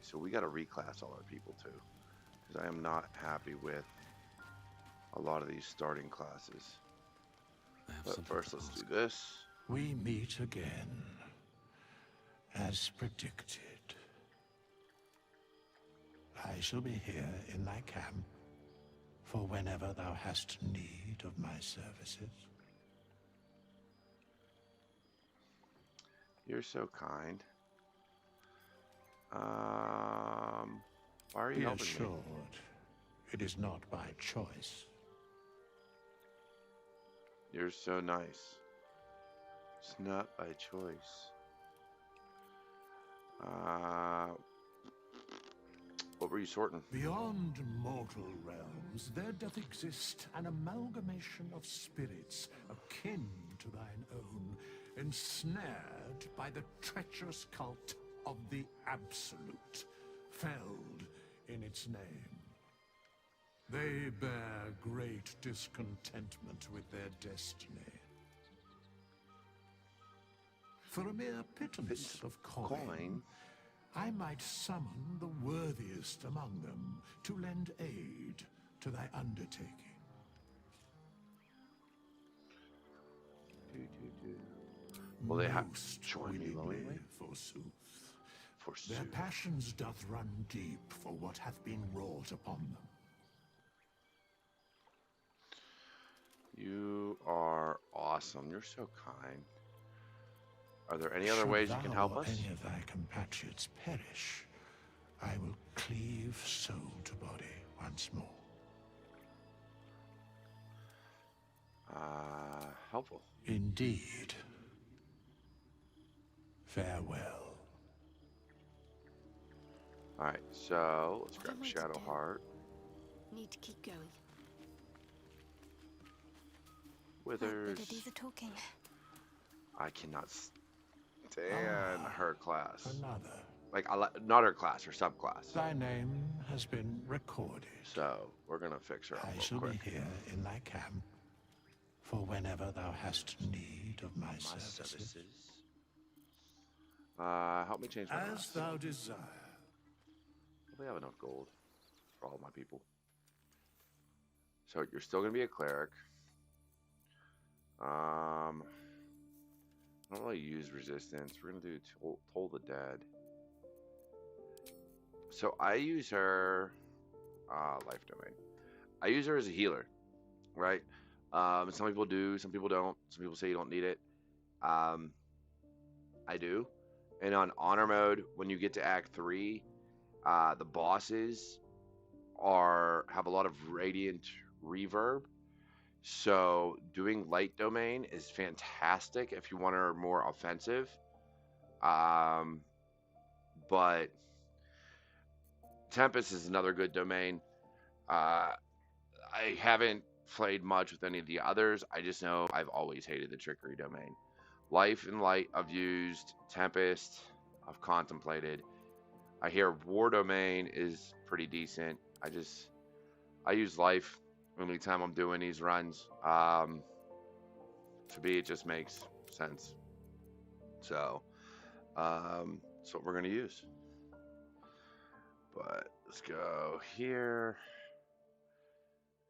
so we got to reclass all our people too. Because I am not happy with a lot of these starting classes. But first, let's do this. We meet again, as predicted. I shall be here in thy camp for whenever thou hast need of my services. You're so kind. Why are you Be helping assured, me? it is not by choice. You're so nice. It's not by choice. What were you sorting? Beyond mortal realms, there doth exist an amalgamation of spirits akin to thine own, ensnared by the treacherous cult of the Absolute, felled in its name. They bear great discontentment with their destiny. For a mere pittance of coin, I might summon the worthiest among them to lend aid to thy undertaking. Well, they have Most joined me willingly, willingly. forsooth. Forsooth. Their passions doth run deep for what hath been wrought upon them. You are awesome. You're so kind. Are there any other ways you can help us? Should thou or any of thy compatriots perish, I will cleave soul to body once more. Helpful. Indeed. Farewell. Alright, so let's grab Shadowheart. Need to keep going. Withers. The goodies are talking. I cannot stand her class. Another. Like, not her class, her subclass. Thy name has been recorded. So, we're gonna fix her up I real shall quick. be here in thy camp for whenever thou hast need of my services. Help me change my As class. thou desire. We have enough gold for all my people. So you're still gonna be a cleric. I don't really use resistance. We're gonna do Toll the Dead. So I use her life domain. I use her as a healer, right? Some people do, some people don't. Some people say you don't need it. I do. And on honor mode, when you get to Act 3, the bosses have a lot of radiant reverb. So doing light domain is fantastic if you want her more offensive. But Tempest is another good domain. I haven't played much with any of the others. I just know I've always hated the trickery domain. Life and light I've used. Tempest I've contemplated. I hear war domain is pretty decent. I use life anytime I'm doing these runs. To me, it just makes sense. So, that's what we're gonna use. But let's go here,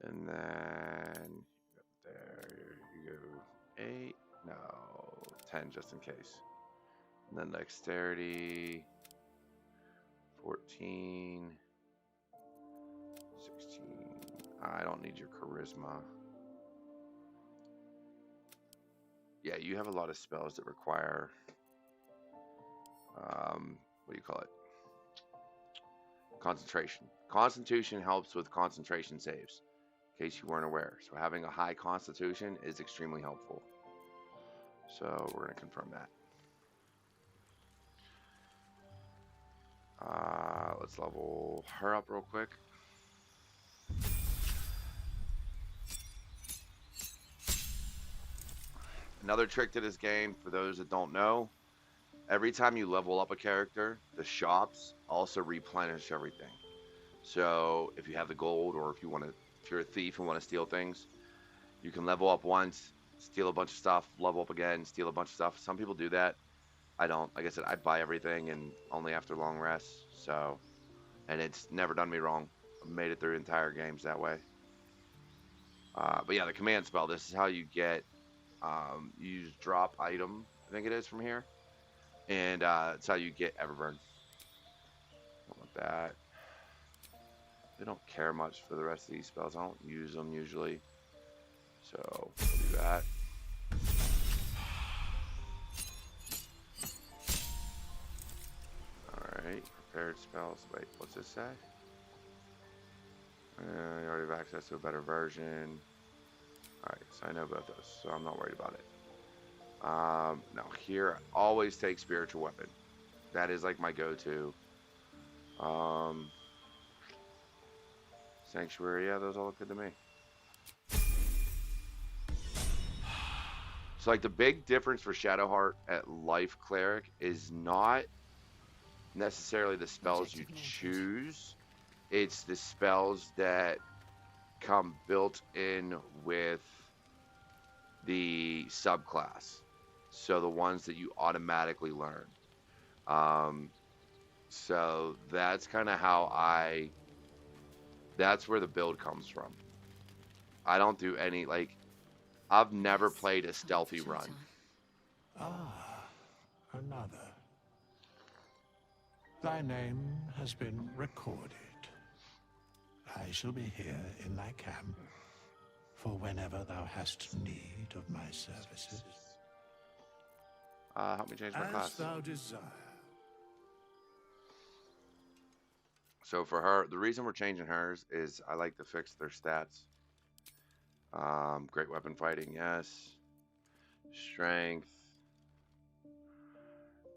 and then there you go. 8, no, 10 just in case. And then dexterity. 14, 16. I don't need your charisma. Yeah, you have a lot of spells that require, what do you call it? Concentration. Constitution helps with concentration saves, in case you weren't aware. So having a high constitution is extremely helpful. So we're going to confirm that. Let's level her up real quick. Another trick to this game, for those that don't know, every time you level up a character, the shops also replenish everything. So if you have the gold, or if you're a thief and want to steal things, you can level up once, steal a bunch of stuff, level up again, steal a bunch of stuff. Some people do that. I don't. Like I said, I buy everything and only after long rests. So, and it's never done me wrong. I've made it through entire games that way. But yeah, the command spell. This is how you get. You use drop item. I think it is from here, and it's how you get Everburn. Don't want that. They don't care much for the rest of these spells. I don't use them usually, so we'll do that. Alright, prepared spells. Wait, what's this say? You already have access to a better version. Alright, so I know about those, so I'm not worried about it. Now here, I always take spiritual weapon. That is like my go-to. Sanctuary, yeah, those all look good to me. So like the big difference for Shadowheart at Life Cleric is not necessarily the spells you choose. It's the spells that come built in with the subclass. So the ones that you automatically learn. So that's kind of how that's where the build comes from. I don't do any, like, I've never played a stealthy run. Ah, another. Thy name has been recorded. I shall be here in thy camp for whenever thou hast need of my services. Help me change my class. As thou desire. So for her, the reason we're changing hers is I like to fix their stats. Great weapon fighting, yes. Strength,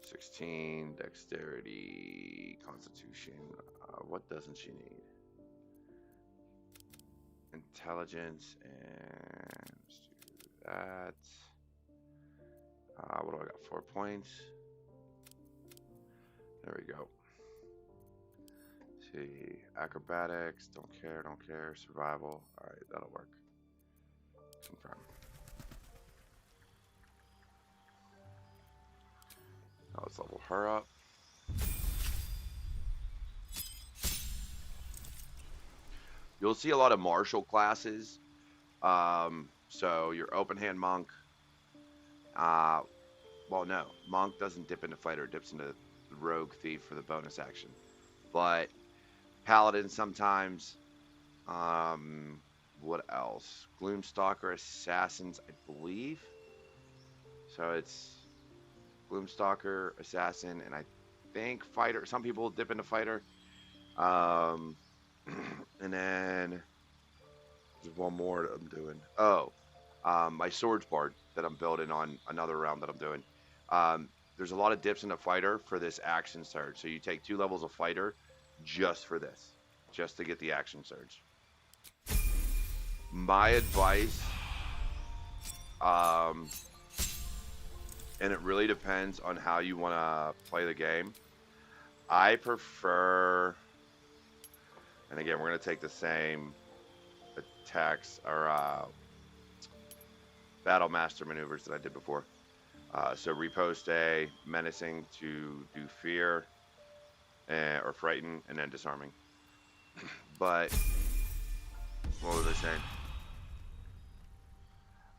16, dexterity, constitution. What doesn't she need? Intelligence, and let's do that. What do I got? 4 points. There we go. Let's see, acrobatics, don't care. Survival, all right, that'll work. Confirm. Now let's level her up. You'll see a lot of martial classes. So your open hand monk. Well, no, monk doesn't dip into fighter, it dips into rogue thief for the bonus action. But paladin sometimes. What else? Gloomstalker, assassins, I believe. So it's Gloomstalker, assassin, and I think fighter. Some people dip into fighter. And then there's one more that I'm doing. Oh, my swords bard that I'm building on another round that I'm doing. There's a lot of dips into fighter for this action surge. So you take 2 levels of fighter just for this, just to get the action surge. My advice, and it really depends on how you want to play the game. I prefer, and again, we're going to take the same attacks or battle master maneuvers that I did before. So riposte, menacing to do fear, or frighten, and then disarming. But what was I saying?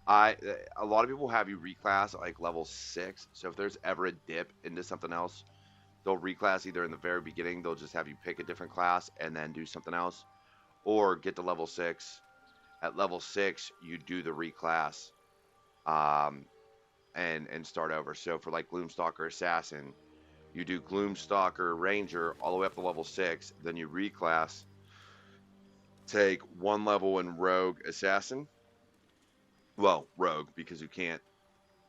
A lot of people have you reclass at like level 6. So if there's ever a dip into something else, they'll reclass either in the very beginning. They'll just have you pick a different class and then do something else, or get to level 6. At level 6, you do the reclass, and start over. So for like Gloomstalker Assassin, you do Gloomstalker Ranger all the way up to level 6. Then you reclass, take 1 level in Rogue Assassin. Well, Rogue, because you can't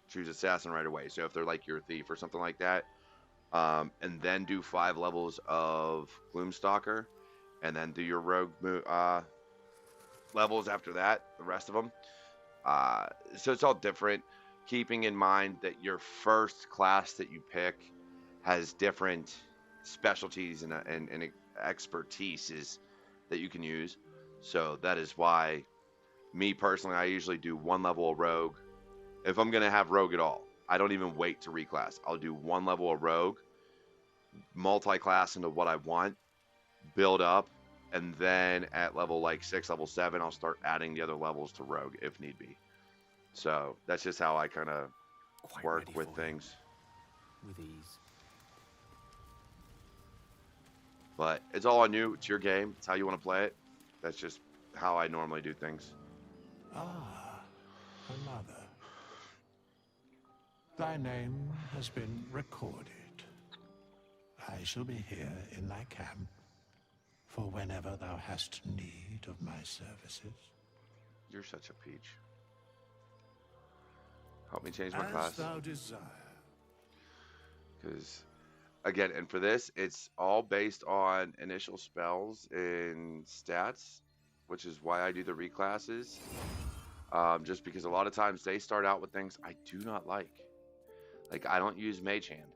choose Assassin right away. So if they're like your Thief or something like that, and then do 5 levels of Gloomstalker, and then do your Rogue levels after that, the rest of them. So it's all different, keeping in mind that your first class that you pick has different specialties and expertises that you can use. So that is why, me personally, I usually do 1 level of Rogue. If I'm going to have Rogue at all, I don't even wait to reclass. I'll do 1 level of Rogue, multi-class into what I want, build up, and then at level like 6, level 7, I'll start adding the other levels to Rogue if need be. So that's just how I kind of work with things. With ease. But it's all on you. It's your game. It's how you want to play it. That's just how I normally do things. Ah, another. Thy name has been recorded. I shall be here in thy camp for whenever thou hast need of my services. You're such a peach. Help me change my class. As thou desire. Because, again, and for this, it's all based on initial spells and stats, which is why I do the reclasses. Just because a lot of times they start out with things I do not like. Like, I don't use Mage Hand.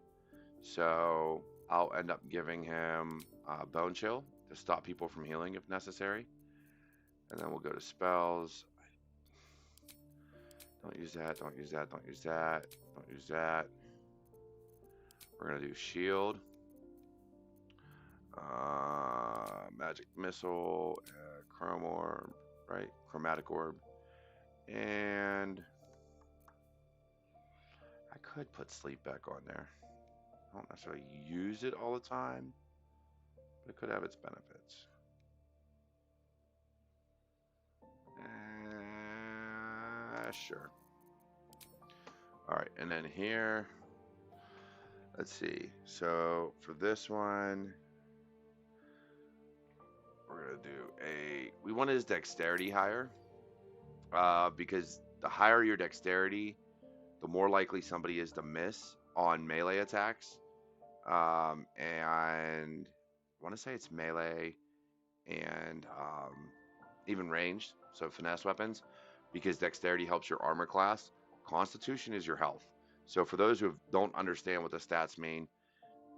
So I'll end up giving him Bone Chill to stop people from healing if necessary. And then we'll go to spells. Don't use that, don't use that, don't use that, don't use that. We're gonna do shield. Magic missile, chrome orb, right? Chromatic orb. And I could put sleep back on there. I don't necessarily use it all the time, but it could have its benefits. Sure. All right, and then here, let's see. So for this one, we're gonna do we want his dexterity higher, because the higher your dexterity, the more likely somebody is to miss on melee attacks. And I want to say it's melee and even ranged, so finesse weapons, because dexterity helps your armor class. Constitution is your health. So for those who don't understand what the stats mean,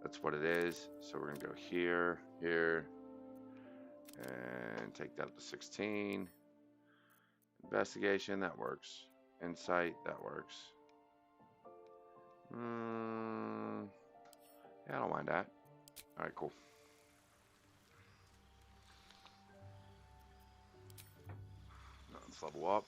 that's what it is. So we're gonna go here, here, and take that up to 16. Investigation, that works. Insight, that works. Yeah, I don't mind that. All right, cool. Let's level up.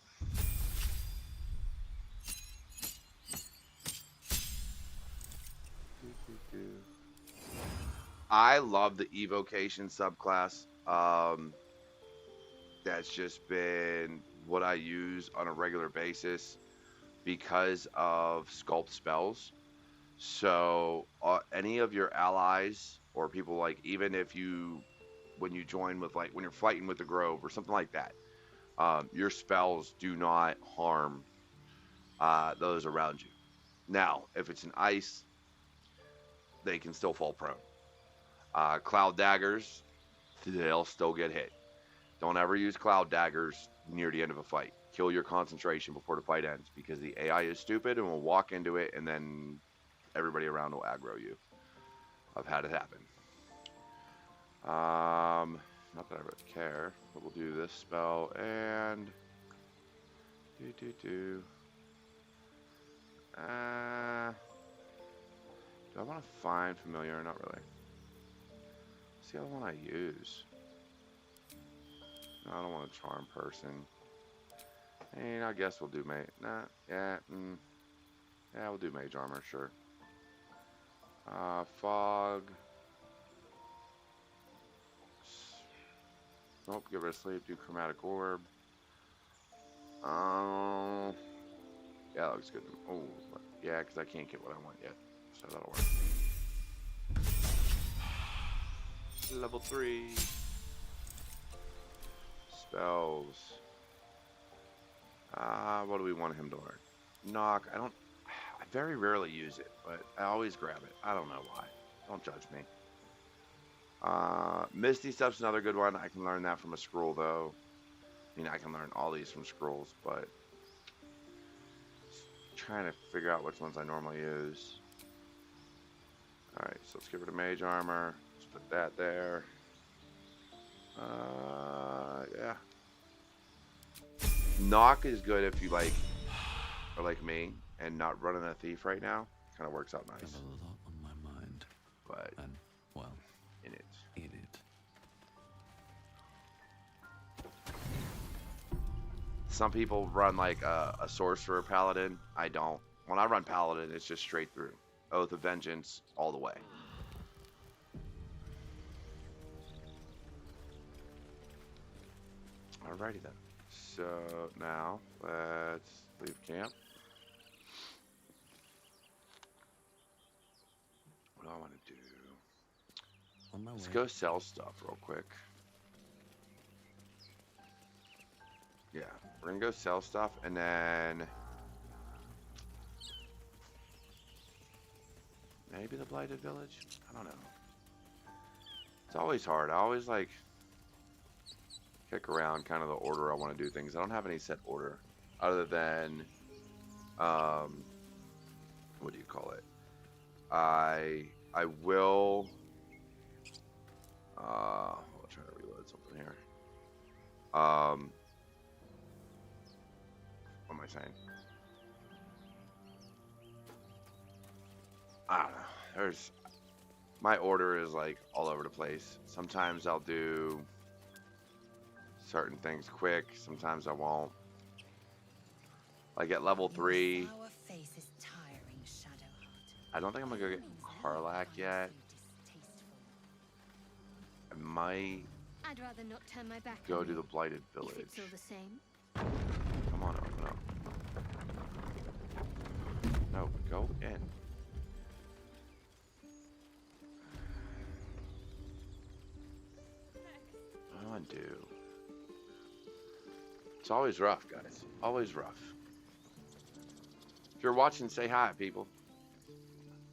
I love the evocation subclass. That's just been what I use on a regular basis because of sculpt spells. So any of your allies or people, like, even if when you join with, like, when you're fighting with the Grove or something like that, your spells do not harm those around you. Now, if it's an ice, they can still fall prone. Cloud daggers, they'll still get hit. Don't ever use cloud daggers near the end of a fight. Kill your concentration before the fight ends, because the AI is stupid and will walk into it, and then everybody around will aggro you. I've had it happen. Not that I really care, but we'll do this spell and do I want to find familiar or not really? What's the other one I use? No, I don't want a charm person. And I guess we'll do mage. Yeah, we'll do mage armor, sure. Fog. Nope, give her a sleep. Do chromatic orb. Yeah, that looks good. Oh, yeah, because I can't get what I want yet, so that'll work. Level 3 spells. What do we want him to learn? Knock. I very rarely use it, but I always grab it. I don't know why. Don't judge me. Misty Step's another good one. I can learn that from a scroll, though. I mean, I can learn all these from scrolls, but trying to figure out which ones I normally use. Alright, so let's get rid of mage armor. Let's put that there. Yeah. Knock is good if you are like me and not running a thief right now. Kind of works out nice. Got a lot on my mind. But and, well, in it. Some people run like a sorcerer paladin. I don't. When I run paladin, it's just straight through. Oath of Vengeance all the way. Alrighty then. So now let's leave camp. What do I want to do? Let's go sell stuff real quick. Yeah, we're gonna go sell stuff and then maybe the Blighted Village? I don't know. It's always hard. I always kick around kind of the order I want to do things. I don't have any set order other than what do you call it? I will I'll try to reload something here. What am I saying? I don't know. There's my order is like all over the place. Sometimes I'll do certain things quick. Sometimes I won't. Like at level 3, Your sour face is tiring, Shadowheart. I don't think I'm gonna go get Karlach yet. I might I'd rather not turn my back go on to you, the Blighted if Village. it's all the same. Come on, open up. No, go in. Undo. It's always rough, guys. Always rough. If you're watching, say hi, people.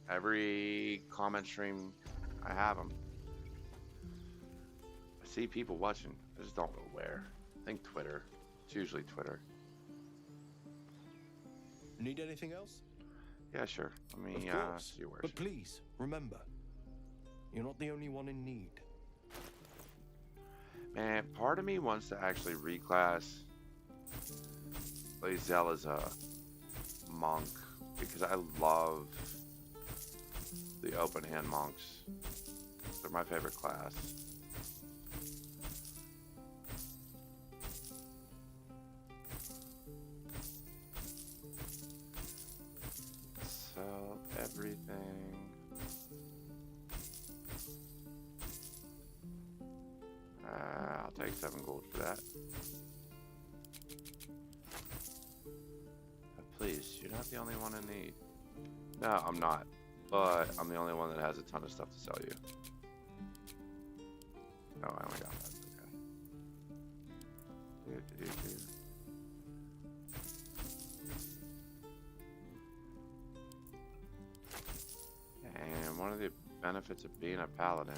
Every comment stream, I have them. I see people watching. I just don't know where. I think Twitter. It's usually Twitter. Need anything else? Yeah, sure. Let me Of course. see your But worship. please, remember, you're not the only one in need. Man, part of me wants to actually reclass Lae'zel as a monk because I love the open hand monks. They're my favorite class. Sell everything. I'll take 7 gold for that. But please, you're not the only one in need. No, I'm not. But I'm the only one that has a ton of stuff to sell you. No, I only got that. Okay. And one of the benefits of being a paladin,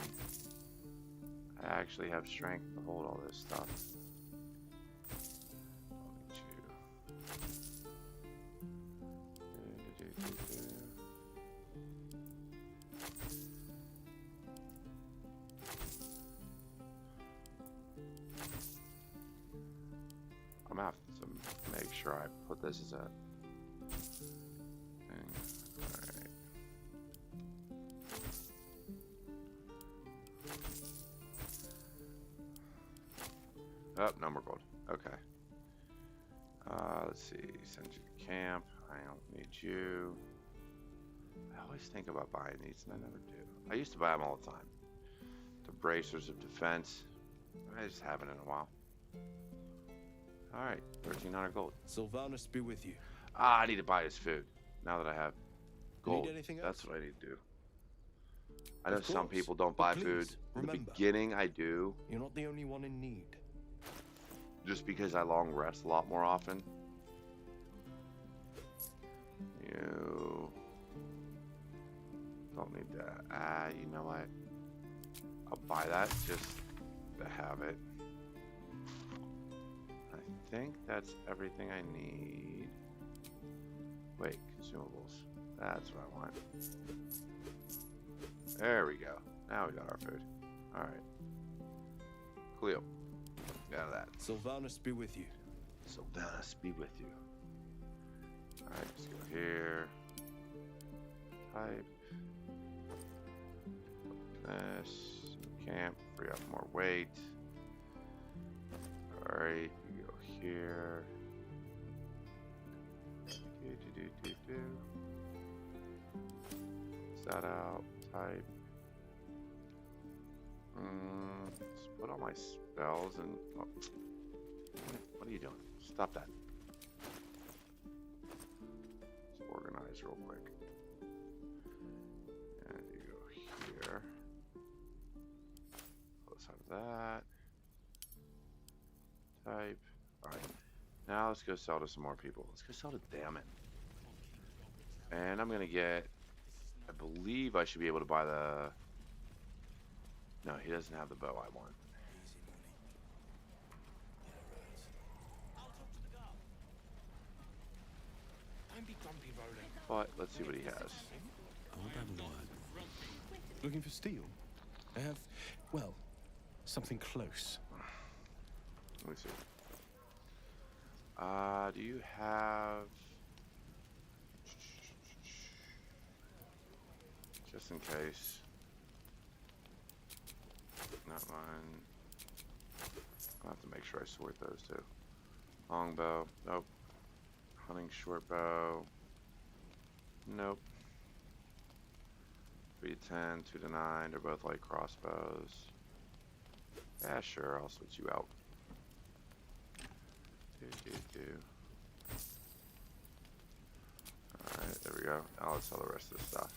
I actually have strength to hold all this stuff. I'm gonna have to make sure I put this as a thing. Alright. Oh, no more gold. Okay. Let's see. Send you to camp. I don't need you. I always think about buying these and I never do. I used to buy them all the time. The bracers of defense. I just haven't in a while. Alright, 1300 gold. Sylvanas be with you. Ah, I need to buy his food. Now that I have gold. Need anything else? That's what I need to do. I know Of some course, people don't but buy please, food. In the remember, beginning, I do. You're not the only one in need. Just because I long rest a lot more often. You don't need that. Ah, you know what? I'll buy that just to have it. I think that's everything I need. Wait, consumables. That's what I want. There we go. Now we got our food. Alright. Cleo. Get out of that. Sylvanas be with you. Sylvanas be with you. Alright, let's go here. Type. This. Camp. Free up more weight. Alright, you go here. Is that out? Type. Let's put all my spells and. Oh. What are you doing? Stop that. Let's organize real quick. And you go here. Let's have that. Type. Alright. Now let's go sell to some more people. Let's go sell to Damon. And I'm gonna get. I believe I should be able to buy the. No, he doesn't have the bow I want. But let's see what he has. I'll have a word. Looking for steel? I have, well, something close. Let me see. Do you have... Just in case. Not mine. I'll have to make sure I sort those too. Longbow. Nope. Hunting short bow. Nope. 3 to 10, 2 to 9. They're both like crossbows. Yeah, sure. I'll switch you out. Alright, there we go. Now let's sell the rest of the stuff.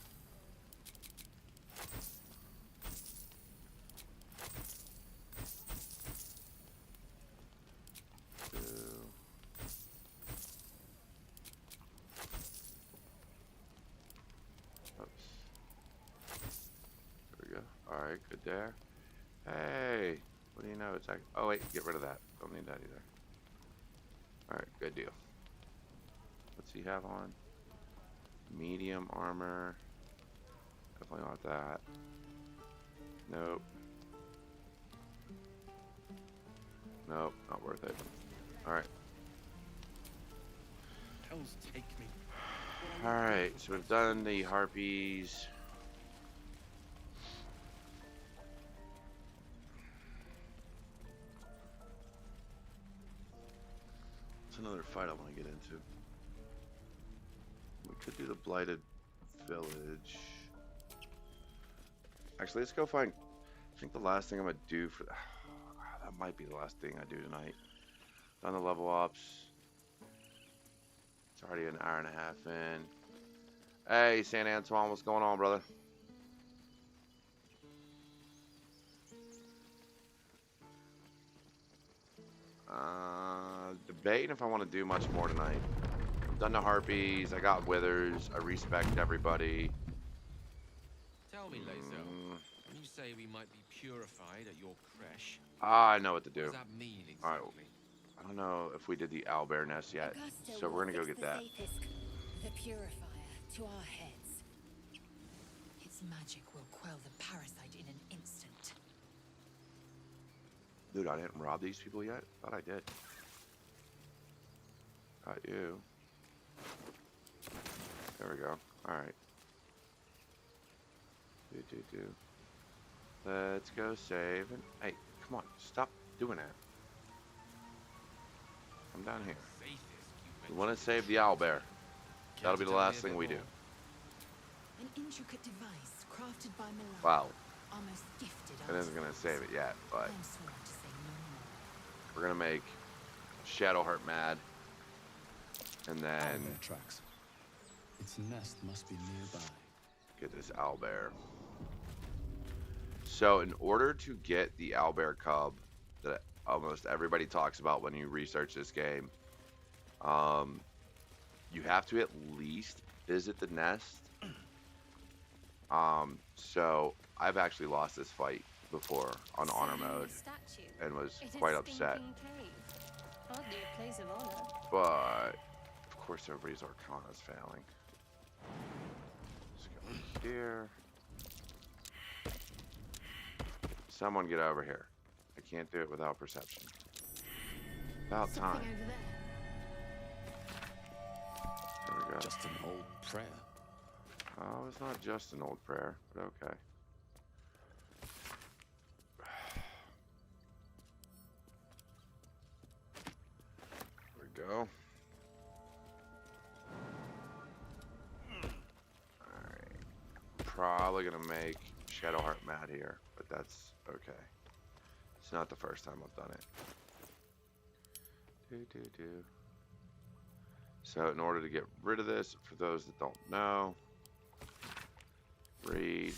Alright, good there. Hey, what do you know? It's like, oh wait, get rid of that. Don't need that either. Alright, good deal. What's he have on? Medium armor. Definitely want that. Nope. Nope, not worth it. Alright. Hells take me. Alright, so we've done the Harpies. Another fight I want to get into. We could do the Blighted Village. Actually, let's go find. I think the last thing I'm gonna do for that might be the last thing I do tonight. Done the level ups. It's already an hour and a half in. Hey, San Antoine, what's going on, brother? Debating if I want to do much more tonight. I've done the Harpies, I got Withers, I respect everybody. Tell me, Lae'zel, when you say we might be purified at your creche, I know what to do. what does that mean exactly? Alright, I don't know if we did the Owlbear nest yet, so we're gonna go get that. The purifier to our heads. Its magic will quell the parasite in an instant. Dude, I didn't rob these people yet? Thought I did. Got you. There we go. Alright. Let's go save. And hey, come on. Stop doing that. Come down here. We want to save the owlbear. That'll be the last thing we do. An intricate device crafted by Milan. Wow. Almost gifted. It isn't going to save it yet, but I'm sworn to say no more. we're going to make Shadowheart mad. And then Owlbear tracks. Its nest must be nearby. Get this owlbear. So in order to get the owlbear cub that almost everybody talks about when you research this game, you have to at least visit the nest. So I've actually lost this fight before on honor mode and was quite upset. Hardly a place of honor. But of course everybody's Arcana's failing. Let's go here. Someone get over here. I can't do it without perception. About time. There we go. Just an old prayer. Oh, it's not just an old prayer, but okay. There we go. Alright. Probably gonna make Shadowheart mad here, but that's okay. It's not the first time I've done it. So in order to get rid of this, for those that don't know, read,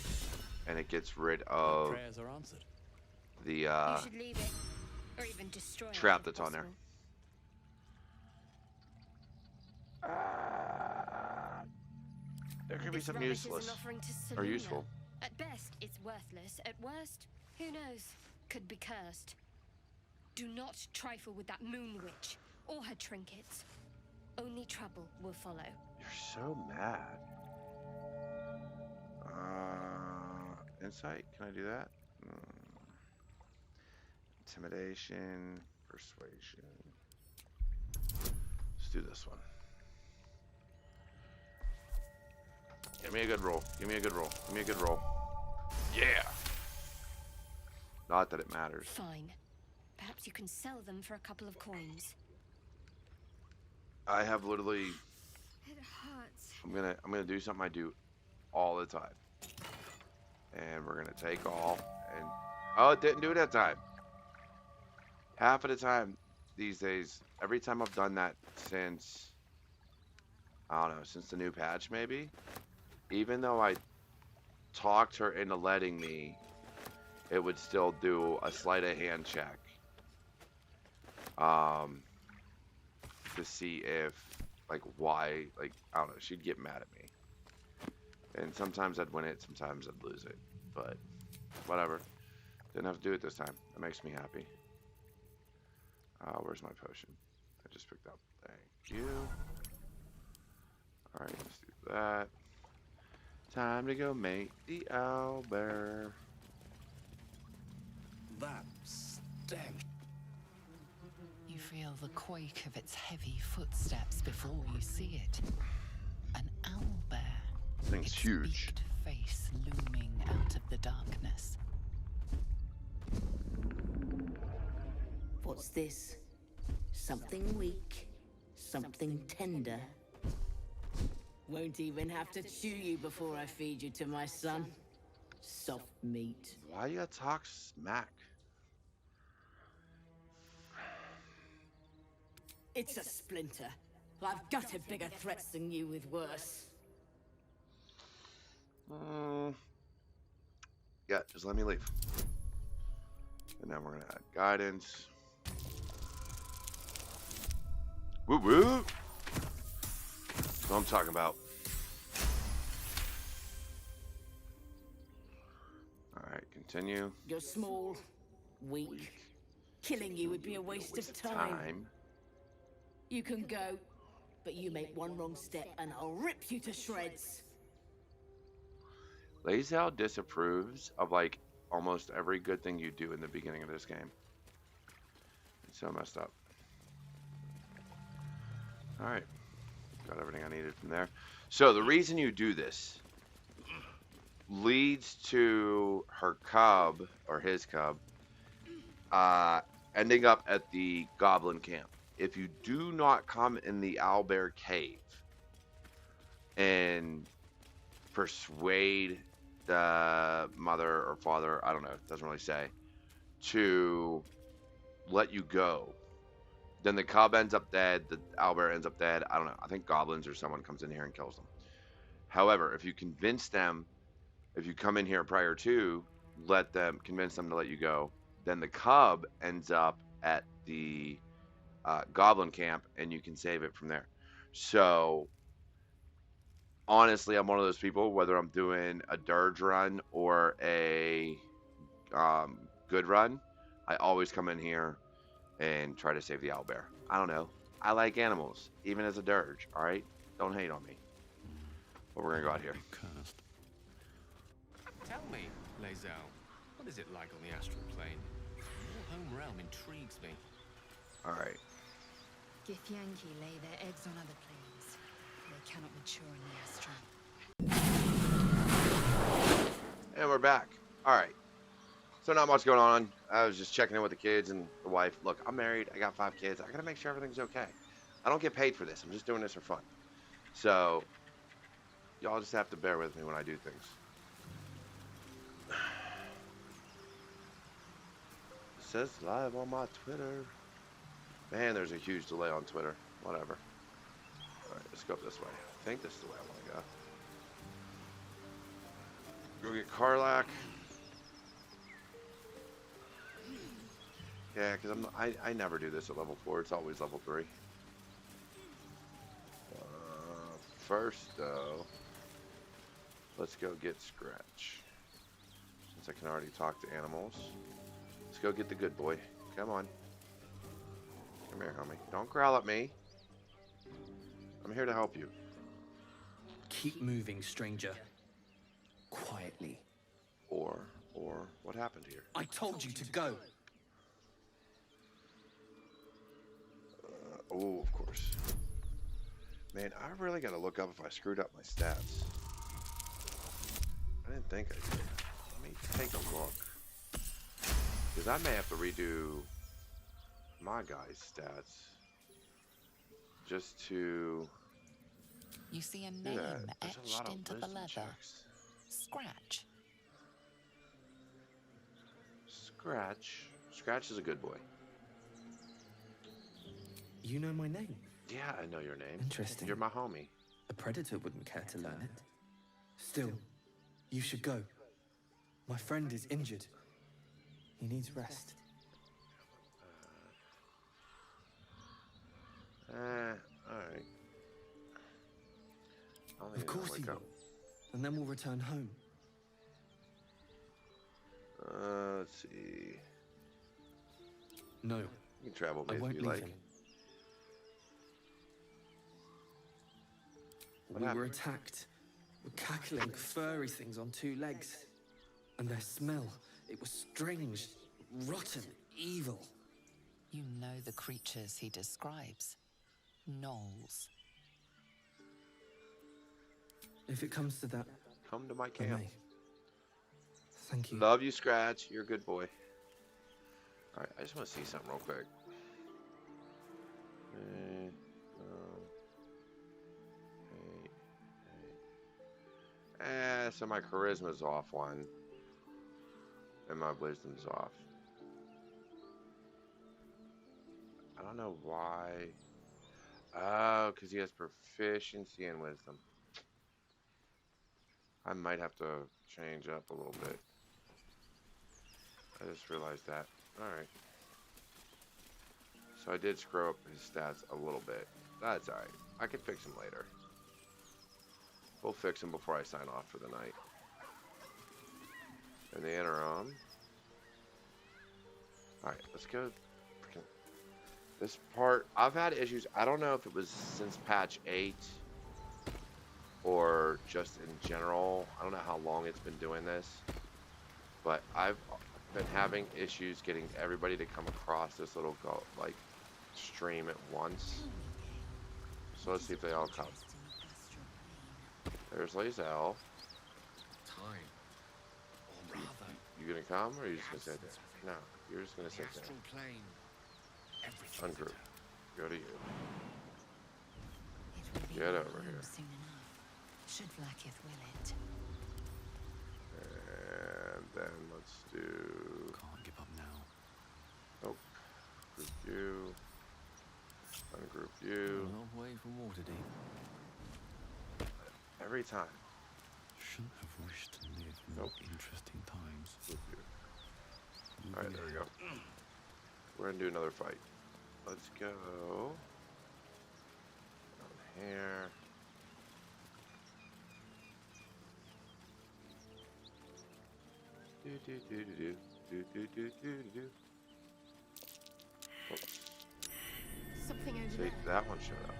and it gets rid of Prayers are answered. the You should leave it, or even destroy it trap if that's on there. There could be This some relic is an useless offering to or Selena. useful. At best, it's worthless. At worst, who knows? Could be cursed. Do not trifle with that moon witch or her trinkets. Only trouble will follow. You're so mad. Insight? Can I do that? Intimidation, persuasion. Let's do this one. Give me a good roll. Give me a good roll. Give me a good roll. Yeah. Not that it matters. Fine. Perhaps you can sell them for a couple of coins. I have literally. It hurts. I'm gonna do something I do all the time. And we're gonna take all and oh, it didn't do it that time. Half of the time these days, every time I've done that since I don't know, since the new patch maybe, even though I talked her into letting me, it would still do a sleight of hand check. To see if like why, like I don't know, she'd get mad at me. And sometimes I'd win it, sometimes I'd lose it. But whatever. Didn't have to do it this time. That makes me happy. Where's my potion? I just picked up. Thank you. Alright, let's do that. Time to go make the owlbear. That stench. You feel the quake of its heavy footsteps before you see it. An owlbear. Thing's its huge. beaked face looming out of the darkness. What's this? Something weak, something tender. Won't even have to chew you before I feed you to my son. Soft meat. Why you gotta talk smack? It's a splinter. I've gutted bigger threats than you with worse. Yeah, just let me leave. And then we're gonna add guidance. Woo woo! That's what I'm talking about. Alright, continue. You're small, weak. Killing you would be a waste of time. You can go, but you make one wrong step and I'll rip you to shreds. Lae'zel disapproves of like almost every good thing you do in the beginning of this game. It's so messed up. Alright. Got everything I needed from there. So the reason you do this leads to her cub, or his cub, ending up at the goblin camp. If you do not come in the Owlbear cave and persuade the mother or father, I don't know, it doesn't really say, to let you go, then the cub ends up dead, the owlbear ends up dead, I don't know, I think goblins or someone comes in here and kills them. However, if you convince them, if you come in here prior to, convince them to let you go, then the cub ends up at the goblin camp and you can save it from there. So honestly, I'm one of those people, whether I'm doing a dirge run or a good run, I always come in here and try to save the owlbear. I don't know. I like animals, even as a dirge, alright? Don't hate on me. But we're gonna go out here. Tell me, Lae'zel, what is it like on the astral plane? Your home realm intrigues me. Alright. Githyanki lay their eggs on other planes. They cannot mature in the astral. And we're back. Alright. So not much going on. I was just checking in with the kids and the wife. Look, I'm married. I got 5 kids. I gotta make sure everything's okay. I don't get paid for this. I'm just doing this for fun. So y'all just have to bear with me when I do things. It says live on my Twitter. Man, there's a huge delay on Twitter. Whatever. Alright, let's go up this way. I think this is the way I want to go. Go get Karlach. Yeah, because I never do this at level 4. It's always level 3. First, though, let's go get Scratch. Since I can already talk to animals. Let's go get the good boy. Come on. Come here, homie. Don't growl at me. I'm here to help you. Keep moving, stranger. Quietly. Or what happened here? I told you to go. Oh, of course. Man, I really gotta look up if I screwed up my stats. didn't think I did. Let me take a look. Because I may have to redo my guy's stats just to You see a do name that. There's a lot etched of into the wisdom leather. checks. Scratch. Scratch. Scratch is a good boy. You know my name? Yeah, I know your name. Interesting. You're my homie. A predator wouldn't care to learn it. Still, you should go. My friend is injured. He needs rest. Alright. Of course he will. And then we'll return home. Let's see. No. You can travel I me won't if you leave like. him. What We were happened? attacked with cackling, furry things on two legs. And their smell, it was strange, rotten, evil. You know the creatures he describes. Gnolls. If it comes to that, come to my I camp. may. Thank you. Love you, Scratch. You're a good boy. Alright, I just want to see something real quick. So my charisma's off one. And my wisdom's off. I don't know why. Oh, because he has proficiency in wisdom. I might have to change up a little bit. I just realized that. Alright. So I did screw up his stats a little bit. That's alright. I can fix him later. We'll fix him before I sign off for the night. In the interim. Alright, let's go. This part, I've had issues. I don't know if it was since patch 8 or just in general. I don't know how long it's been doing this. But I've been having issues getting everybody to come across this little stream at once. So let's see if they all come. There's Lae'zel. Time. Or rather, You gonna come or are you just gonna sit there? No, you're just gonna sit there. plane. Ungroup. Go to you. It will be Get over home here. soon enough. Should Vlaakith will it. And then let's do. Can't give up now. Nope. Group you. Ungroup you. A long way from Waterdeep. Every time. Shouldn't have wished to live in Nope. interesting times. Group you. Alright, there we go. We're gonna do another fight. Let's go. Down here. Oops. Something over See, there. that one showed up.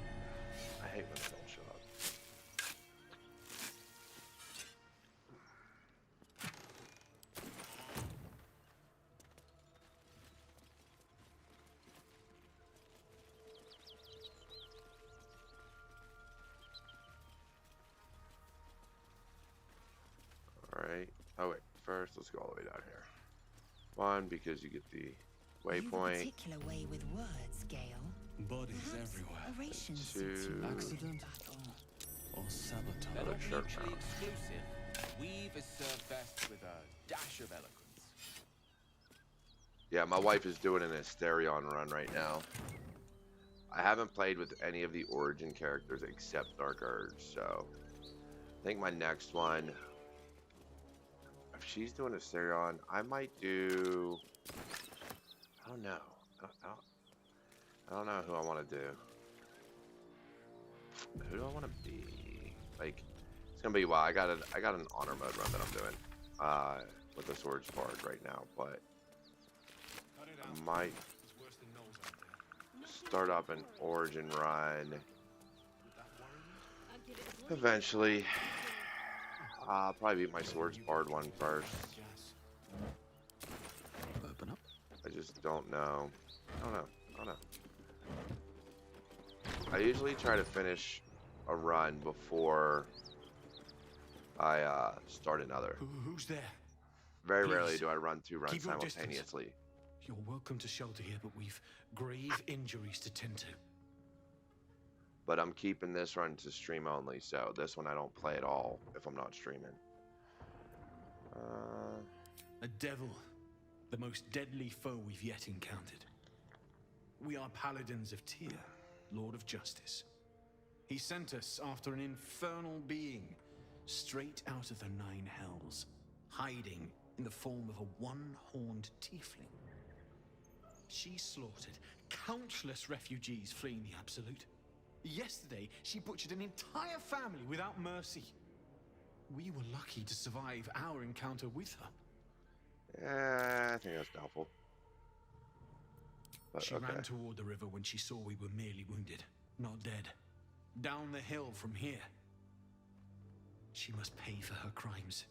I hate when they don't show up. Alright. Oh wait, first let's go all the way down here. One, because you get the You have a waypoint. particular way with words, Gale. Bodies Perhaps everywhere. oration suits Two. you. Accident or sabotage. Another shirt Mutually now. exclusive. Weave is served best with a dash of eloquence. Yeah, my wife is doing an Asterion run right now. I haven't played with any of the Origin characters except Dark Urge, so I think my next one, if she's doing Asterion, I might do. I don't know. I don't know who I want to do. Who do I want to be? Like, it's gonna be wow. I got an honor mode run that I'm doing with the Swords Bard right now, but I might start up an Origin run eventually. I'll probably beat my Swords Bard one first. Open up. I just don't know. I don't know. I usually try to finish a run before I start another. Who's there? Very Please, rarely do I run two runs keep your distance. simultaneously. You're welcome to shelter here, but we've grave injuries to tend to. But I'm keeping this run to stream only, so this one I don't play at all if I'm not streaming. A devil, the most deadly foe we've yet encountered. We are Paladins of Tyr, Lord of Justice. He sent us after an infernal being, straight out of the Nine Hells, hiding in the form of a one-horned tiefling. She slaughtered countless refugees fleeing the Absolute. Yesterday, she butchered an entire family without mercy. We were lucky to survive our encounter with her. Yeah, I think that's doubtful. But, She ran toward the river when she saw we were merely wounded, not dead. Down the hill from here. She must pay for her crimes.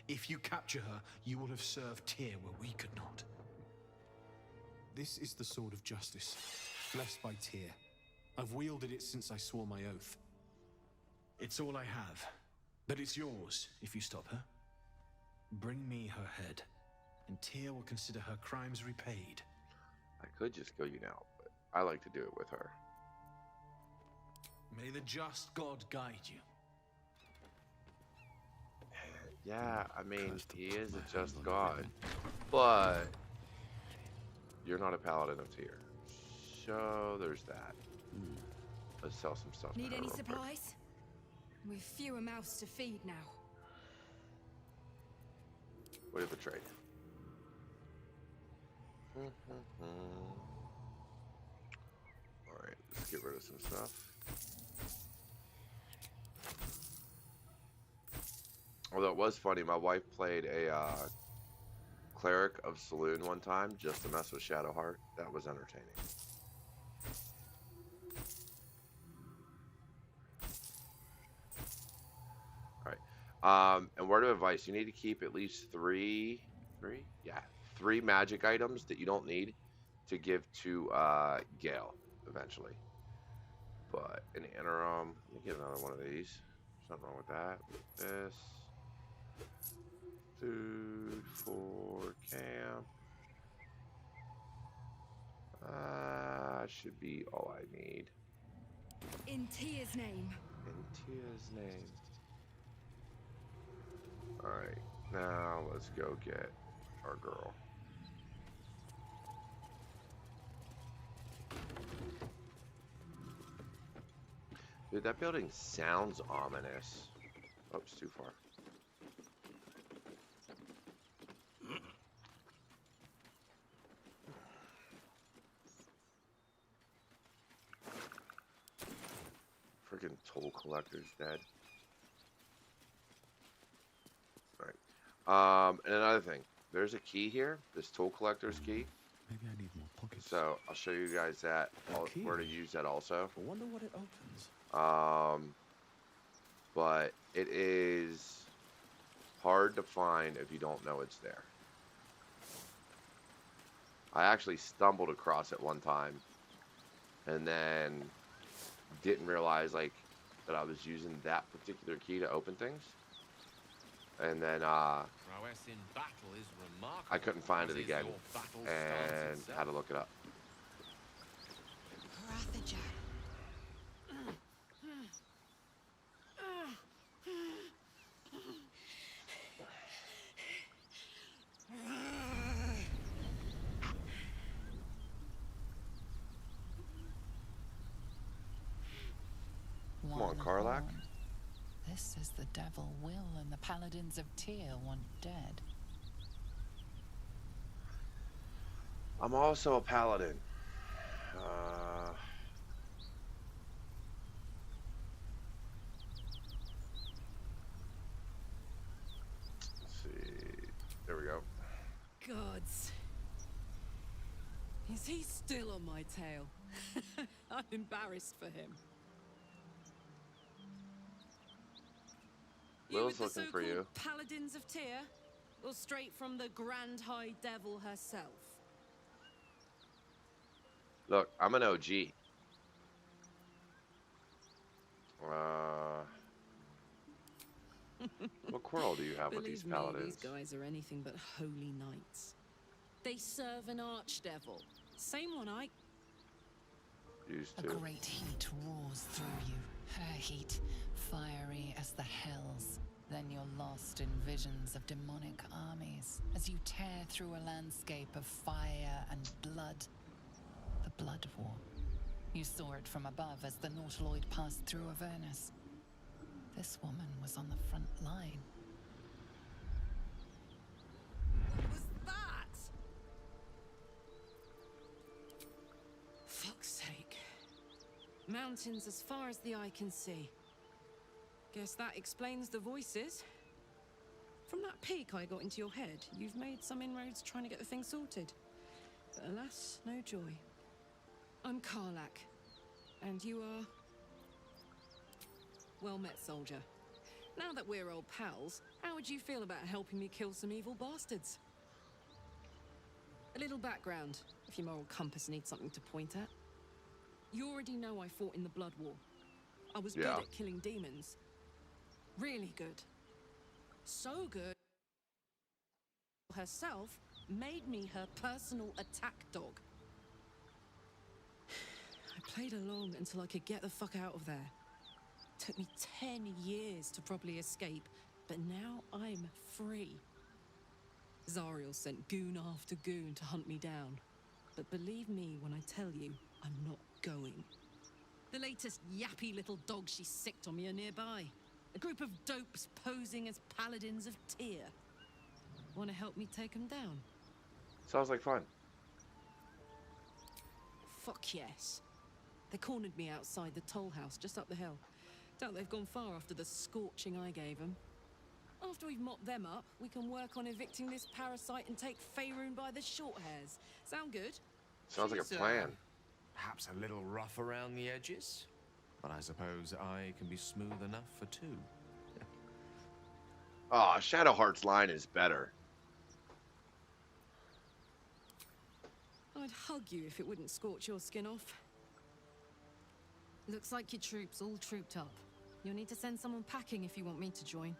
If you capture her, you will have served Tyr where we could not. This is the sword of justice, blessed by Tyr. I've wielded it since I swore my oath. It's all I have, but it's yours if you stop her. Bring me her head, and Tyr will consider her crimes repaid. I could just kill you now, but I like to do it with her. May the just God guide you. Yeah, I mean, he is a just god, but you're not a Paladin of Tyr. So there's that. Let's sell some stuff. Need any real quick. supplies? We've fewer mouths to feed now. We have a trade. Alright, let's get rid of some stuff. Although it was funny, my wife played a cleric of Saloon one time just to mess with Shadowheart. That was entertaining. Alright. And word of advice, you need to keep at least three magic items that you don't need to give to Gale eventually. But in the interim, let me get another one of these. There's nothing wrong with that. This. Food for camp. Should be all I need. In Tyr's name. In Tyr's name. Alright, now let's go get our girl. Dude, that building sounds ominous. Oops, too far. Freaking toll collector's dead. Alright. And another thing. There's a key here. This toll collector's key. Maybe I need more pockets. So I'll show you guys that. Where to use that also. I wonder what it opens. But it is hard to find if you don't know it's there. I actually stumbled across it one time and then didn't realize like that I was using that particular key to open things. And then I couldn't find it again and had to look it up. Come on, Karlach. This is the devil Will and the Paladins of Tyr want dead. I'm also a paladin. Let's see. There we go. Gods. Is he still on my tail? I'm embarrassed for him. Will's looking for you. Paladins of Tyr, or straight from the Grand High Devil herself? Look, I'm an OG. What quarrel do you have with these Believe me, paladins? these guys are anything but holy knights. They serve an archdevil. Same one I... Used A to. great heat roars through you. Her heat, fiery as the hells. Then you're lost in visions of demonic armies as you tear through a landscape of fire and blood. The Blood War. You saw it from above as the Nautiloid passed through Avernus. This woman was on the front line. What was that? Fuck's sake. Mountains as far as the eye can see. Guess that explains the voices. From that peak I got into your head, you've made some inroads trying to get the thing sorted. But alas, no joy. I'm Karlach. And you are... Well met, soldier. Now that we're old pals, how would you feel about helping me kill some evil bastards? A little background, if your moral compass needs something to point at. You already know I fought in the Blood War. I was good at killing demons. Really good. So good, herself made me her personal attack dog. I played along until I could get the fuck out of there. Took me 10 years to properly escape, but now I'm free. Zariel sent goon after goon to hunt me down. But believe me when I tell you, I'm not going. The latest yappy little dogs she sicked on me are nearby. A group of dopes posing as Paladins of Tyr. Want to help me take them down? Sounds like fun. Fuck yes. They cornered me outside the toll house just up the hill. Doubt they've gone far after the scorching I gave them. After we've mopped them up, we can work on evicting this parasite and take Faerun by the short hairs. Sound good? Sounds like a plan. Perhaps a little rough around the edges, but I suppose I can be smooth enough for two. Oh, Shadowheart's line is better. I'd hug you if it wouldn't scorch your skin off. Looks like your troops all trooped up. You'll need to send someone packing if you want me to join.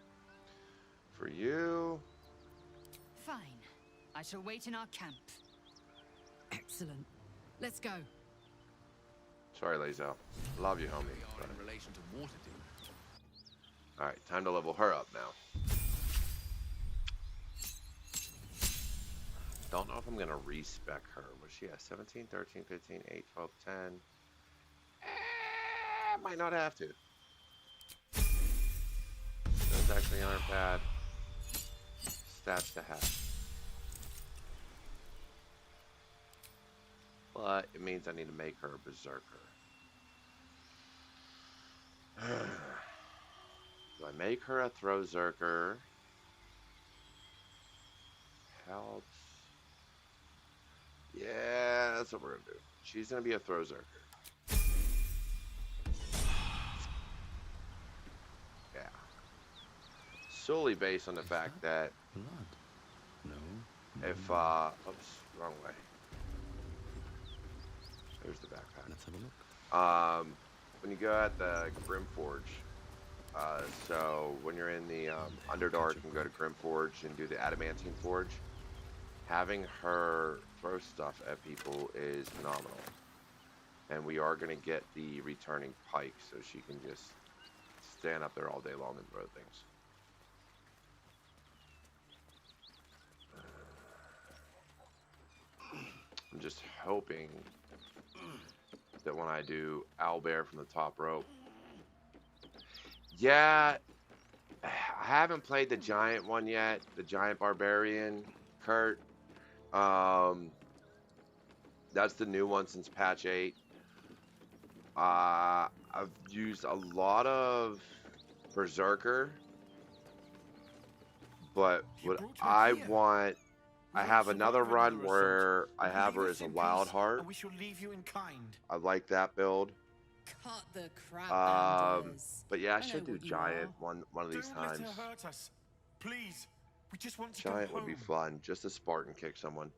For you... Fine. I shall wait in our camp. Excellent. Let's go. Sorry, Lae'zel. Love you, homie. We are in relation to Waterdeep. Alright, time to level her up now. Don't know if I'm going to respec her. Was she at 17, 13, 15, 8, 12, 10? Might not have to. Those actually aren't bad stats to have. But it means I need to make her a berserker. Do I make her a throwzerker? Helps. Yeah, that's what we're gonna do. She's gonna be a throwzerker. Yeah. Solely based on the fact that if oops, wrong way. There's the backpack. Let's have a look. When you go at the Grimforge, so when you're in the Underdark and go to Grimforge and do the Adamantine Forge, having her throw stuff at people is phenomenal. And we are going to get the returning pike, so she can just stand up there all day long and throw things. I'm just hoping that when I do Owlbear from the top rope. Yeah, I haven't played the giant one yet, the giant barbarian, Kurt. That's the new one since patch 8. I've used a lot of Berserker, but what I want, I have another run where I have her as a wild heart. We shall leave you in kind. I like that build. Cut the crap, Baldurs. But yeah, I I should know do what you giant are. one of these Don't times. let her hurt us. Please. We just want to Giant go would be home. fun, just to Spartan kick someone.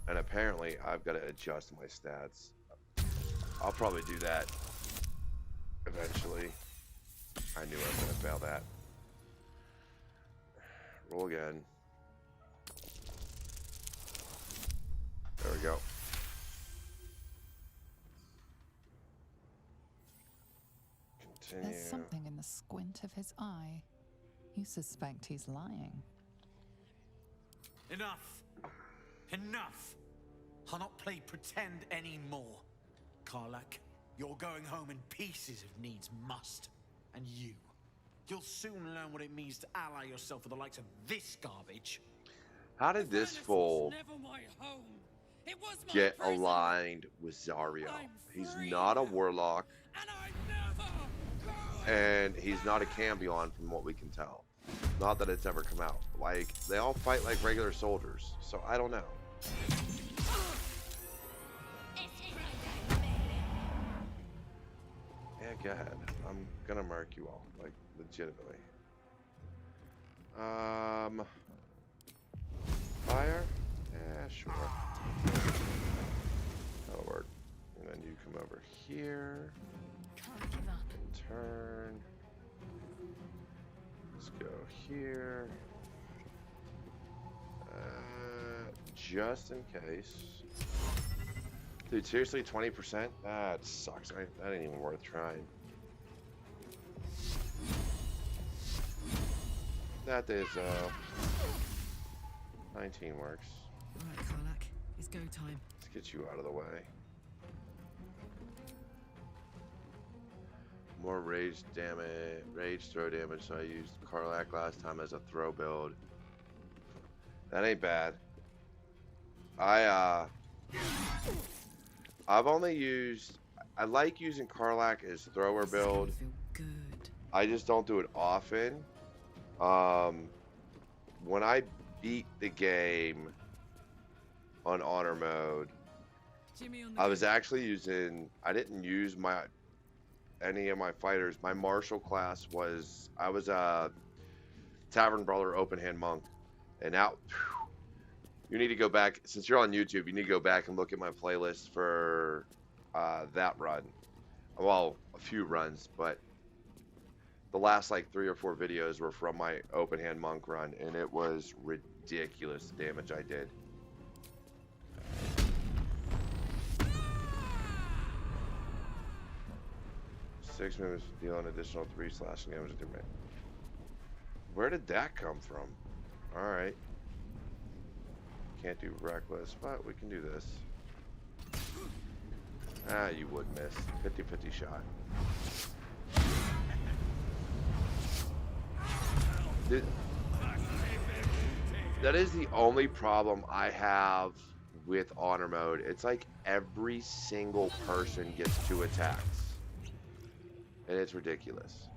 And apparently, I've got to adjust my stats. I'll probably do that eventually. I knew I was going to fail that. Roll again. There we go. Continue. There's something in the squint of his eye. You suspect he's lying. Enough! Enough! I'll not play pretend anymore. Karlach, you're going home in pieces if needs must. And you'll soon learn what it means to ally yourself with the likes of this garbage. How did this fool get aligned with Zariel? He's not a warlock, and he's not a Cambion from what we can tell. Not that it's ever come out. Like, they all fight like regular soldiers, so I don't know. Yeah, go ahead. I'm gonna mark you all, like, legitimately. Fire? Yeah, sure. That'll work. And then you come over here. Can't give up. And turn. Let's go here. Just in case. Dude, seriously, 20%? That sucks. That ain't even worth trying. That is, 19 works. Right, Karlach, it's go time. Let's get you out of the way. More rage damage, rage throw damage, so I used Karlach last time as a throw build. That ain't bad. I've only used, I like using Karlach as thrower build. I just don't do it often. When I beat the game on honor mode, I was actually using, I didn't use any of my fighters. My martial class was, I was a Tavern Brawler open hand monk, and now you need to go back, since you're on YouTube, you need to go back and look at my playlist for that run. Well, a few runs, but the last like 3 or 4 videos were from my open hand monk run, and it was ridiculous the damage I did. Six moves deal an additional 3 slashing damage to me. Where did that come from? Alright. Can't do reckless, but we can do this. Ah, you would miss. 50-50 shot. That is the only problem I have with honor mode. It's like every single person gets 2 attacks. And it's ridiculous.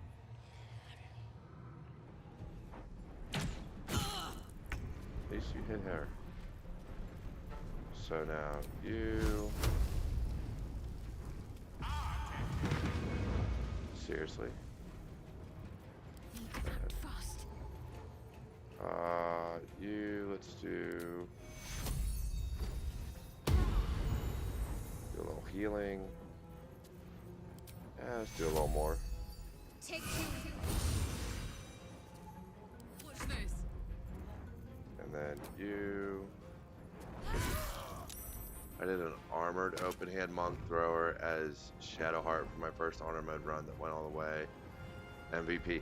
At least you hit her. So now you... Seriously? You, let's do a little healing. Yeah, let's do a little more. Take 2. Watch this. And then you. I did an armored open hand monk thrower as Shadowheart for my first honor mode run that went all the way. MVP.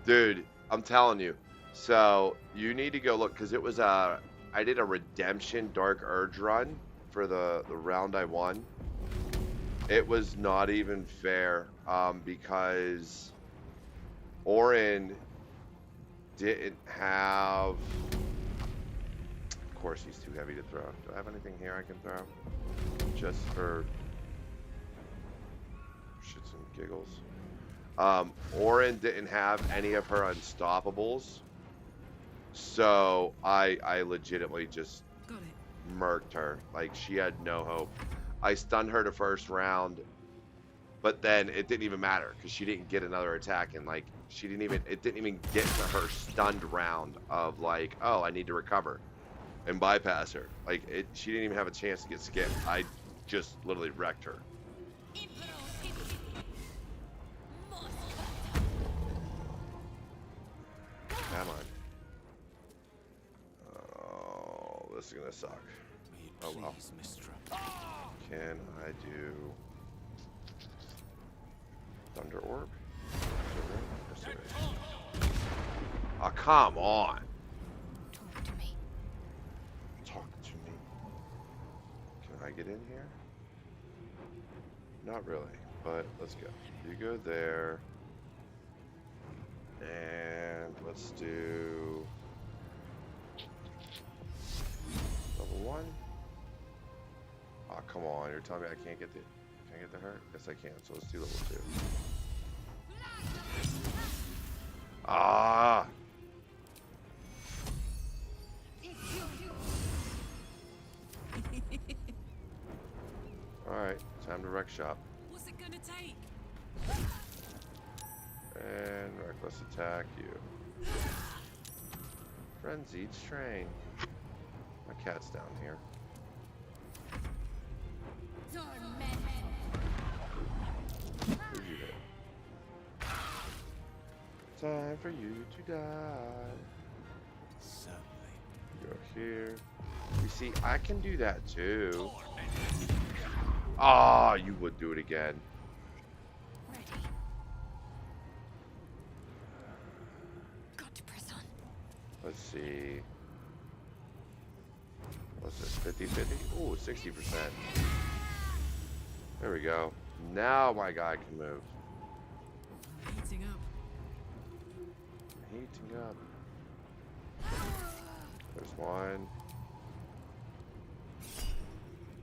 Dude, I'm telling you. So you need to go look, because it was I did a redemption Dark Urge run for the round I won. It was not even fair because Orin didn't have, of course he's too heavy to throw. Do I have anything here I can throw? Just for shits and giggles. Orin didn't have any of her unstoppables. So I legitimately just murked her. Like, she had no hope. I stunned her the first round, but then it didn't even matter because she didn't get another attack, and like it didn't even get to her stunned round of like, oh, I need to recover and bypass her. Like, she didn't even have a chance to get skipped. I just literally wrecked her. is gonna suck. Oh well. Mystra. Can I do Thunder Orb? Yes, there is. Oh, come on. Talk to me. Talk to me. Can I get in here? Not really, but let's go. You go there. And let's do level 1. Oh, come on. You're telling me I can't get the hurt? Yes, I can. So let's do level 2. Ah! Alright, time to wreck shop. What's it gonna take? And reckless attack you. Frenzied strain. My cat's down here. Who'd you hit? Time for you to die. Certainly. Go here. You see, I can do that too. Ah, you would do it again. Ready. Got to press on. Let's see. What's this? 50-50? Ooh, 60%. There we go. Now my guy can move. Heating up. Heating up. There's one.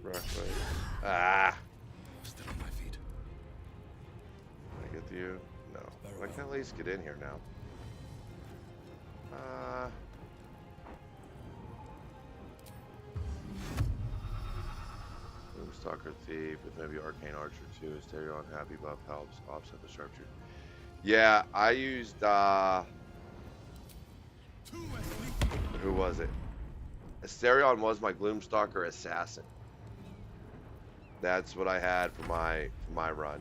Reckless. Ah! Still on my feet. Can I get to you? No. I can at least get in here now. Stalker Thief with maybe Arcane Archer too. Stereo Happy buff helps offset the sharpshooter. Yeah, I used who was it? Asterion was my Gloomstalker assassin. That's what I had for my run.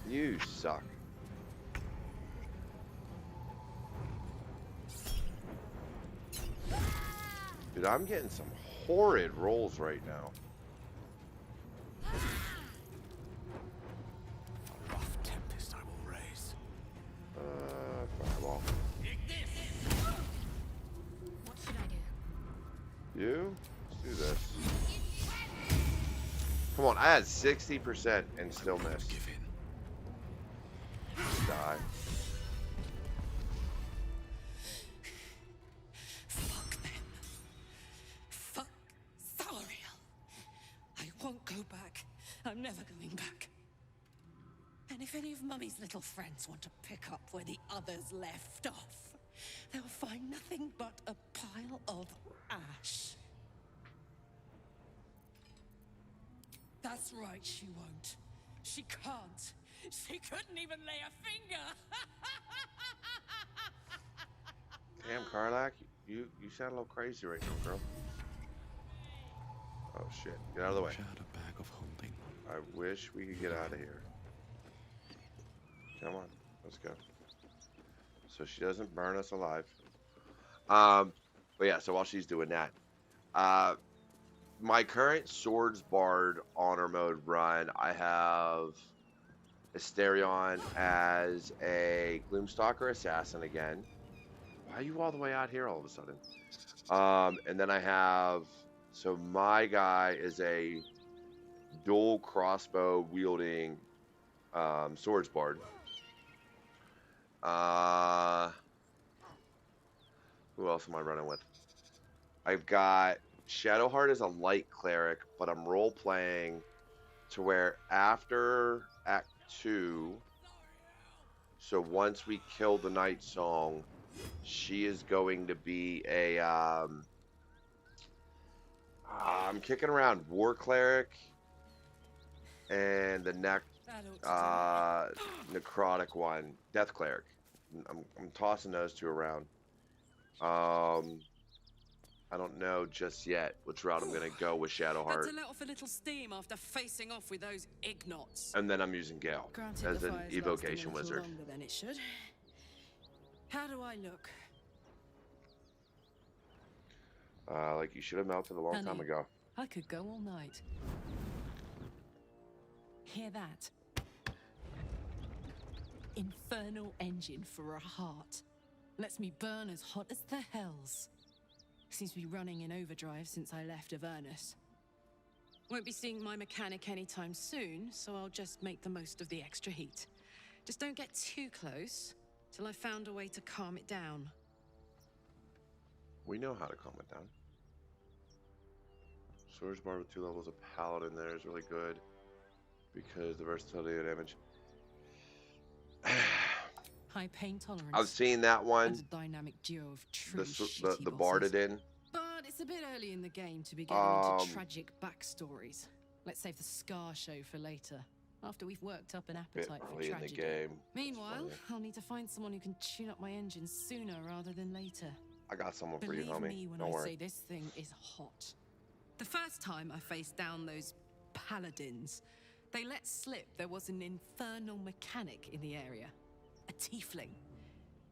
You suck. Dude, I'm getting some horrid rolls right now. A rough tempest I will raise. Fireball. What should I do? You? Let's do this. Come on, I had 60% and still missed. Give in. Die. Fuck them. Fuck Zariel. I won't go back. I'm never going back. And if any of Mummy's little friends want to pick up where the others left off, they'll find nothing but a pile of ash. That's right, she won't. She can't. She couldn't even lay a finger. Damn, Karlach, you sound a little crazy right now, girl. Oh shit, get out of the way. Shadow bag of holding. I wish we could get out of here. Come on, let's go. So she doesn't burn us alive. But yeah, so while she's doing that, my current Swords Bard honor mode run, I have Asterion as a Gloomstalker assassin again. Why are you all the way out here all of a sudden? And then I have, so my guy is a dual crossbow wielding Swords Bard. Who else am I running with? I've got Shadowheart as a light cleric, but I'm role playing to where after Act 2, so once we kill the Night Song, she is going to be a I'm kicking around War Cleric and the necrotic one, Death Cleric. I'm tossing those two around. I don't know just yet which route I'm gonna go with Shadowheart. Had to let off a little steam after facing off with those ignots. And then I'm using Gale as an evocation wizard. Longer than it should. How do I look? Like you should have melted a long time Honey, ago. I could go all night. Hear that? Infernal engine for a heart. Lets me burn as hot as the hells. Seems to be running in overdrive since I left Avernus. Won't be seeing my mechanic anytime soon, so I'll just make the most of the extra heat. Just don't get too close till I've found a way to calm it down. We know how to calm it down. Swords Bard with 2 levels of Paladin there is really good because the versatility of damage. High pain tolerance. I've seen that one. And a dynamic duo of true The shitty bosses. Bardadin. But it's a bit early in the game to be getting into tragic backstories. Let's save the Scar show for later, after we've worked up an appetite for Early in tragedy. the game. Meanwhile, I'll need to find someone who can tune up my engine sooner rather than later. I got someone for you, Believe homie. me when Don't I worry. say this thing is hot. The first time I faced down those Paladins, they let slip there was an infernal mechanic in the area. A tiefling.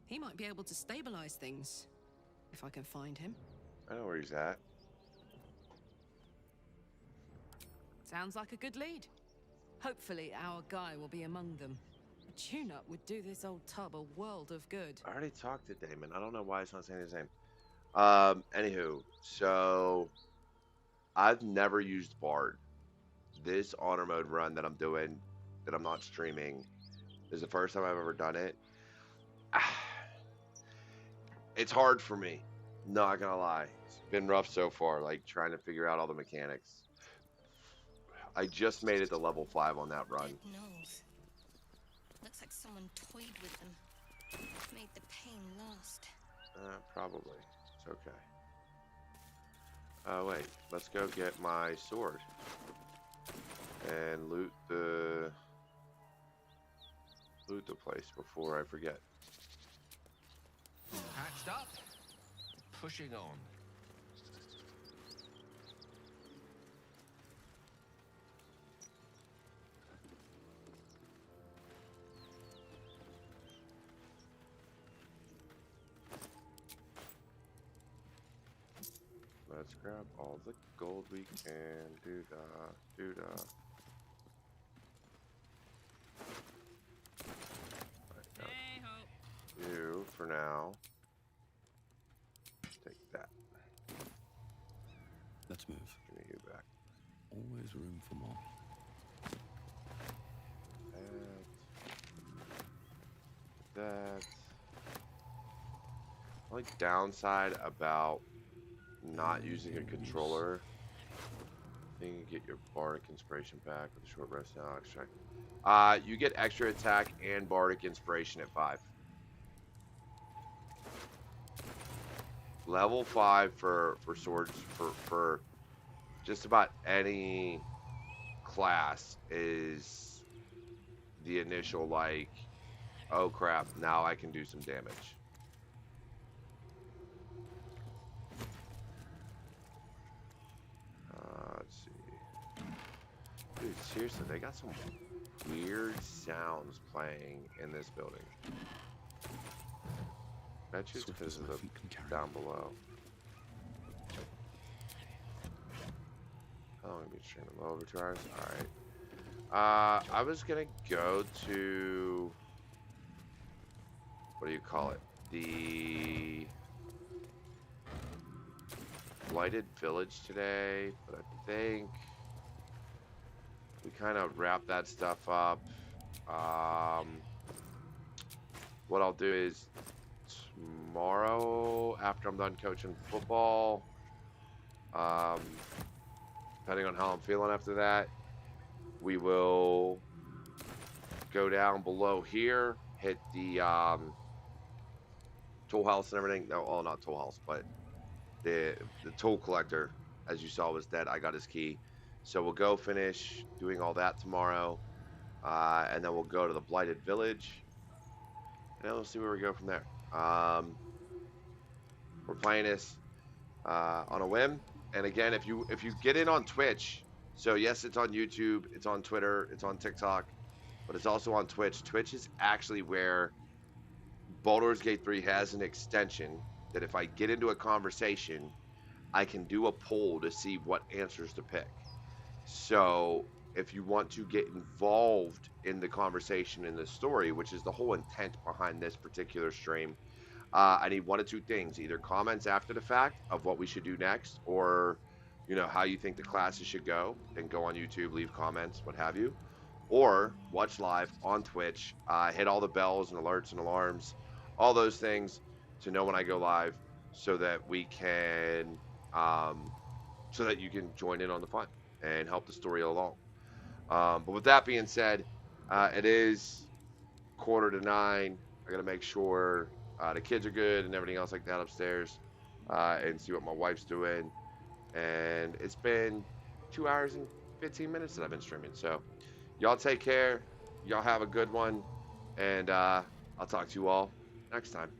He might be able to stabilize things, if I can find him. I know where he's at. Sounds like a good lead. Hopefully our guy will be among them. A tune-up would do this old tub a world of good. I already talked to Damon. I don't know why it's not saying his name. Anywho, so I've never used Bard. This honor mode run that I'm doing, that I'm not streaming, is the first time I've ever done it. It's hard for me, not gonna lie. It's been rough so far, like trying to figure out all the mechanics. I just made it to level 5 on that run. Dead nose. Looks like someone toyed with them. Made the pain last. Probably. It's okay. Oh wait, let's go get my sword and loot the place before I forget. Hatched up, pushing on. Let's grab all the gold we can. Doo-da. You for now. Take that. Let's move. Give me you back. Always room for more. That. Only downside about not using a controller. I think you get your Bardic Inspiration back with a short rest now. Extract. You get extra attack and Bardic Inspiration at 5. Level 5 for swords for just about any class is the initial like, oh crap, now I can do some damage. Let's see. Dude, seriously, they got some weird sounds playing in this building. Bet you it's because of the down below. How long have you been streaming? A little over 2 hours? Alright. I was gonna go to, what do you call it? The Blighted Village today, but I think we kind of wrap that stuff up. What I'll do is tomorrow, after I'm done coaching football, depending on how I'm feeling after that, we will go down below here, hit the tool house and everything. No, oh, not tool house, but the tool collector, as you saw, was dead. I got his key, so we'll go finish doing all that tomorrow, and then we'll go to the Blighted Village, and then we'll see where we go from there. We're playing this on a whim, and again, if you get in on Twitch, so yes, it's on YouTube, it's on Twitter, it's on TikTok, but it's also on Twitch. Twitch is actually where Baldur's Gate 3 has an extension that if I get into a conversation, I can do a poll to see what answers to pick. So if you want to get involved in the conversation in the story, which is the whole intent behind this particular stream, I need one of two things: either comments after the fact of what we should do next, or how you think the classes should go. Then go on YouTube, leave comments, what have you, or watch live on Twitch. Hit all the bells and alerts and alarms, all those things to know when I go live, so that we can, so that you can join in on the fun and help the story along. But with that being said, it is 8:45. I gotta make sure the kids are good and everything else like that upstairs, and see what my wife's doing. And it's been 2 hours and 15 minutes that I've been streaming. So y'all take care. Y'all have a good one. And I'll talk to you all next time.